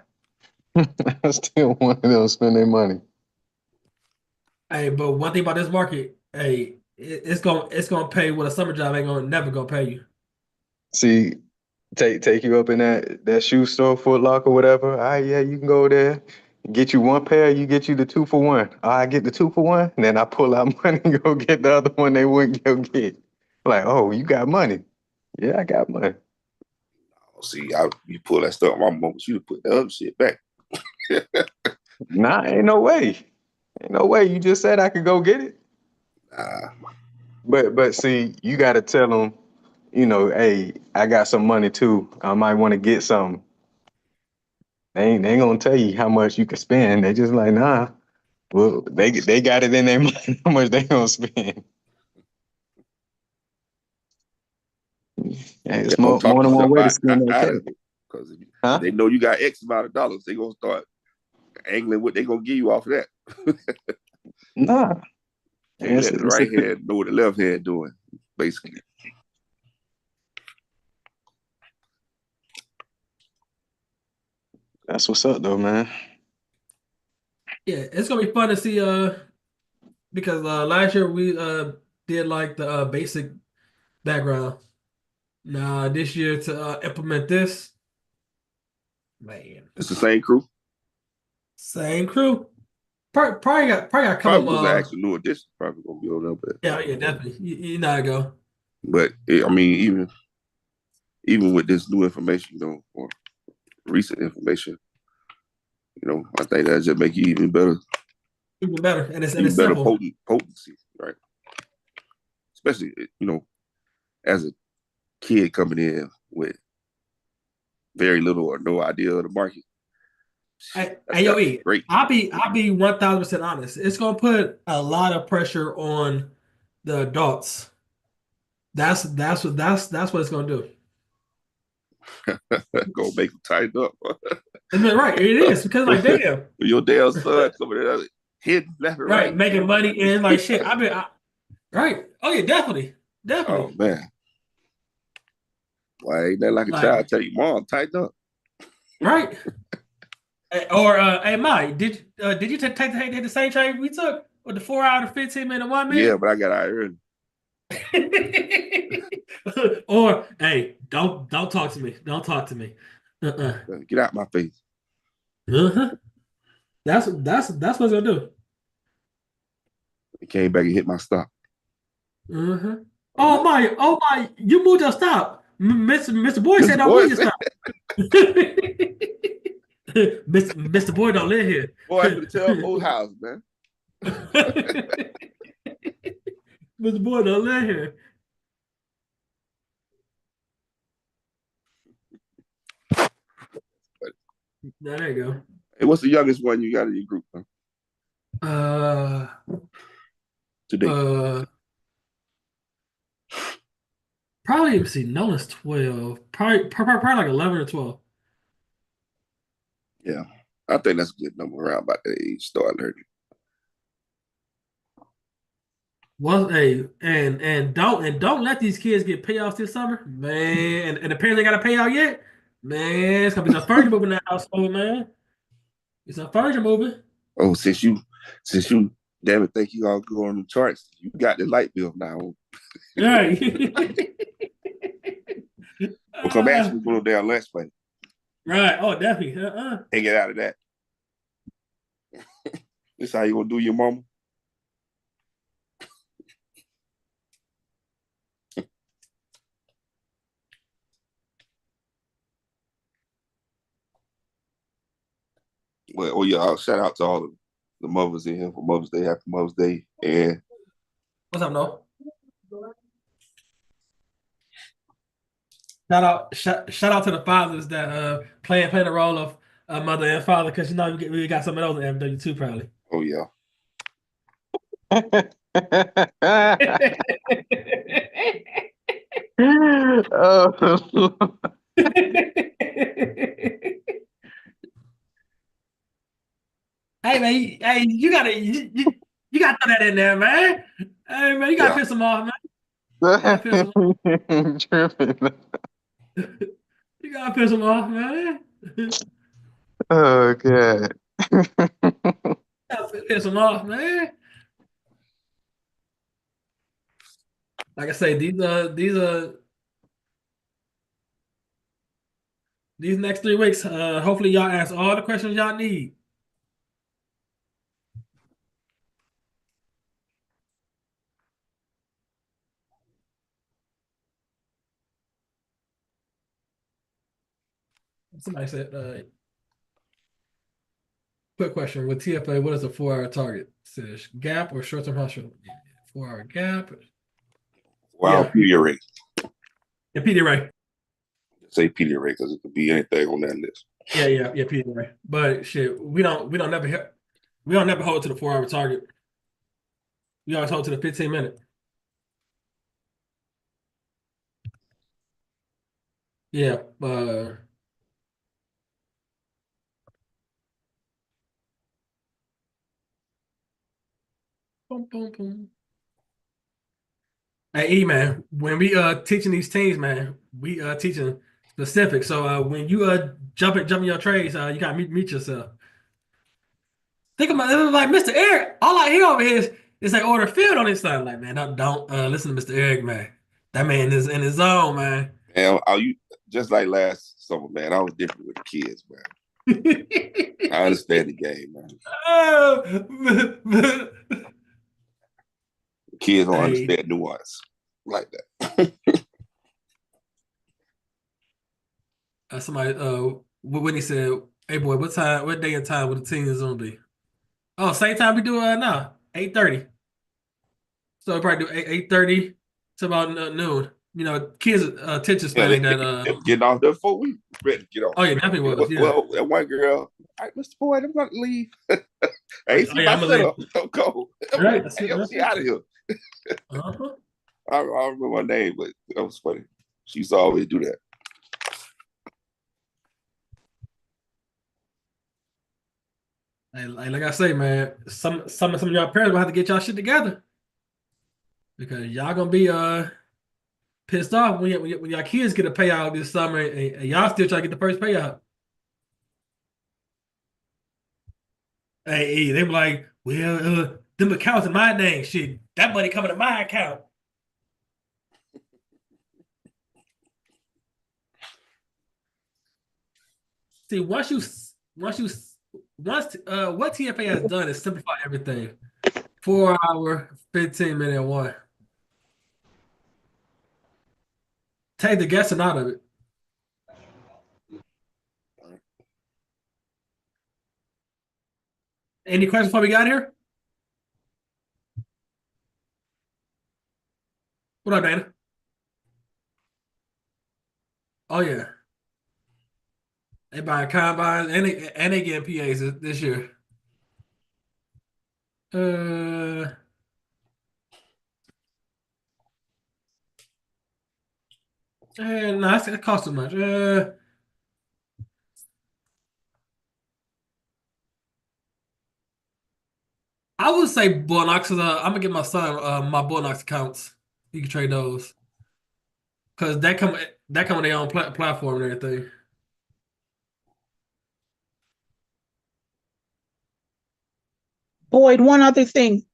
I still wanted them to spend their money. Hey, but one thing about this market, hey, it's gonna pay what a summer job ain't gonna never gonna pay you. See, take you up in that shoe store, Foot Locker, whatever. All right, yeah, you can go there, get you one pair, you get you the 2 for 1. I get the 2 for 1, then I pull out money and go get the other one they wouldn't go get. Like, oh, you got money. Yeah, I got money. See, you pull that stuff, my mom you to put the other shit back. Nah, ain't no way. Ain't no way. You just said I could go get it. Nah, But see, you gotta tell them, hey, I got some money too. I might want to get something. They ain't gonna tell you how much you can spend. They just like, nah. Well, they got it in their mind how much they gonna spend. Hey, yeah, it's don't talk more than one yourself way to skin that out cat. of it. Because if Huh? they know you got X amount of dollars, they gonna start angling what they gonna give you off of that. Nah. Can't It's, let the it's right hand know what the left hand doing, basically. that's what's up though, man. Yeah, it's gonna be fun to see because last year we did like the basic background. Now this year to implement this, man, It's the same crew. same crew. Probably got a couple Probably gonna actually new addition. Probably gonna be a little bit. yeah, definitely. You know how to go. But I mean, even with this new information, or recent information, I think that just make you Even better. And it's even better simple. potency, right? Especially as a kid coming in with very little or no idea of the market. That's Hey, yo, got to be E, great. I'll be 1000% honest. It's gonna put a lot of pressure on the adults. That's what it's gonna do. Gonna make them tighten up. And then, right, it is because like damn, Your damn son coming in hidden left and right, right. making money and like shit. Right. Oh yeah, definitely, Oh definitely. man, why ain't that like a Like child tell you, Mom, tighten up? right. Or hey, Mike, did you take the same train we took with the 4 hour to 15 minute one Yeah, minute? but I got out early. Or hey, don't talk to me. Don't talk to me. Uh-uh. Get out my face. Uh-huh. That's what it's gonna do. He came back and hit my stop. Uh-huh. Oh my, you moved your stop. Mr. Boyd said Mr. don't move Boyd your said, stop. Mr. Boyd don't live here. boy, I could tell old house, man. Mr. Boyd don't live here. There you go. Hey, what's the youngest one you got in your group, huh, Uh, today? uh, probably see. Nolan's 12. Probably like 11 or 12. Yeah, I think that's a good number around about the age start learning. Was a and don't let these kids get payoffs this summer, man. And the parents ain't got a payout yet, man. It's gonna be some furniture moving in the household, man. It's some furniture moving. Oh, since you damn it think you all go on the charts, you got the light bill now. Right. Well, come ask me for no damn lunch money Right. Oh, definitely. and get out of that. This how you gonna do your mama? Well, oh yeah, shout out to all of the mothers in here for Mother's Day, happy Mother's Day, and What's up, no? Shout out to the fathers that playing the role of mother and father because we got some of those in MW too probably. oh yeah, Oh, Hey man, hey, you gotta throw that in there, man. Hey man, you gotta yeah. piss them off, man. You gotta piss them off. tripping. You gotta piss them off, man. You Oh, God. gotta piss them off, man. Like I say, these next 3 weeks, hopefully y'all ask all the questions y'all need. Somebody said, quick question with TFA, what is a 4 hour target? It says gap or short term hustle? 4 hour gap. Wow, Yeah. PD rate. Yeah, PD Ray. Say PD rate because it could be anything on that list. Yeah, PD Ray. But shit, we don't never hold to the 4 hour target. We always hold to the 15 minute. Yeah. Boom, boom, boom. Hey, E man, when we teaching these teams, man, we teaching specific. So when you jumping your trades, you gotta meet yourself. Think about it, like Mr. Eric. All I hear over here is like order field on his side. Like, man, don't listen to Mr. Eric, man. That man is in his zone, man. And are you just like last summer, man? I was different with the kids, man. I understand the game, man. Kids don't Hey, understand nuance like that. somebody when he said, "Hey boy, what day and time will the team is gonna be?" Oh, same time we do now, 8:30. So we probably do 8:30 to about noon. You know, kids' attention Yeah, span ain't that they were getting off there before we ready to get off. Oh yeah, definitely was. Yeah. Well, that white girl, all right, Mr. Boyd, I'm going to leave. I ain't see Yeah, my I'm gonna leave. setup. Don't go. I'm Right. like, hey, she out of here. Uh-huh. I don't remember my name, but that was funny. She used to always do that. Like I say, man, some of y'all parents will have to get y'all shit together because y'all gonna be pissed off when y'all kids get a payout this summer and y'all still trying to get the first payout. Hey, they be like, well, them accounts in my name, shit, that money coming to my account. See, once what TFA has done is simplify everything. 4 hour, 15-minute one. Take the guessing out of it. Any questions before we got here? What up, Dana? Oh yeah, they buying combines and they getting PAs this year. Uh, no, it costs too much. I would say Bullnox. 'Cause, I'm gonna get my son my Bullnox accounts. He can trade those because that come with their own platform and everything. Boyd, one other thing.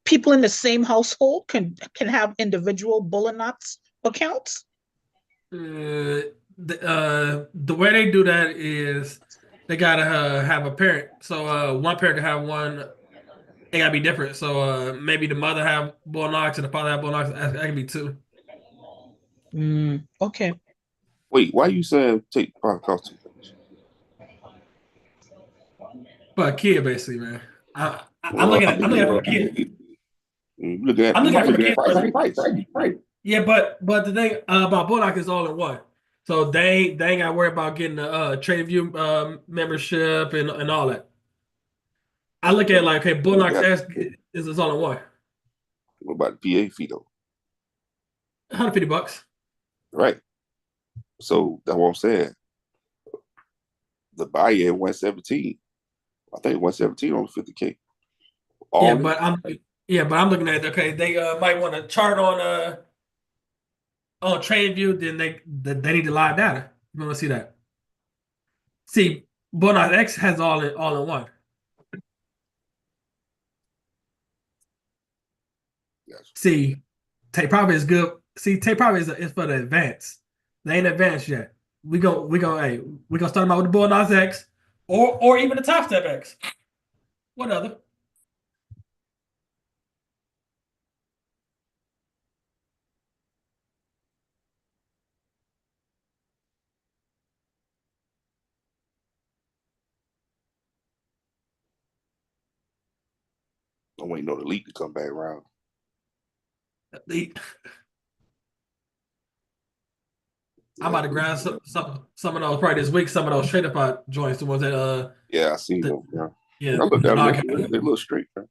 People in the same household can have individual Bullinox accounts. The way they do that is they gotta have a parent. So one parent can have one. It gotta be different. So maybe the mother have Bullnox and the father have Bullnox. That can be two. Okay. Wait, why you saying take the product cost too much? But a kid, basically, man. I'm Well, looking I at I'm looking at it from a mean, kid. looking at I'm looking at it from a kid price, perspective. price. Yeah, but the thing about Bullock is all in one. So they ain't got to worry about getting the TradingView membership and all that. I look at it like, okay, Bullock Yeah. is all in one. What about the PA fee though? $150. Right. So that's what I'm saying. The buy in 117. I think 117 on 50K. Yeah, All in. but I'm looking at it, okay, they might want to chart on TradingView, then they need the live data. You want to see that? See, Bullock X has all in one. Yes. See, take profit is good. See, take profit is for the advance. They ain't advanced yet. We gonna start them out with the Bull Nas X or even the Top Step X. What other? I'm waiting on the league to come back around. I'm about to grab some of those probably this week. Some of those Shadify joints, the ones that Yeah, I seen them. yeah, I looked the at them. knock. They look straight, man.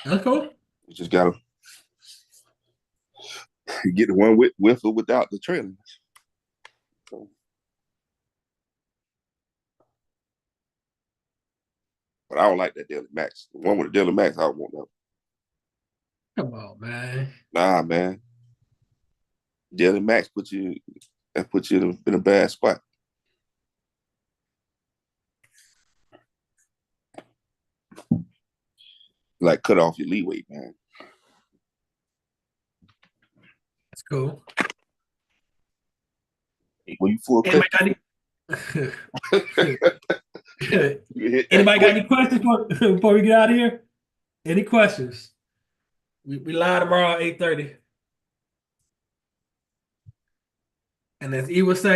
That's cool. You just gotta get the one with or without the trailer. So, but I don't like that Daily Max. The one with the Daily Max, I don't want that. Come on, man. Nah, man. Daily Max put you in a bad spot. like cut off your leeway, man. That's cool. When you full cut, Anybody got any? you hit that Anybody got quick. any questions before we get out of here? Any questions? We live tomorrow at 8:30. And as E would say,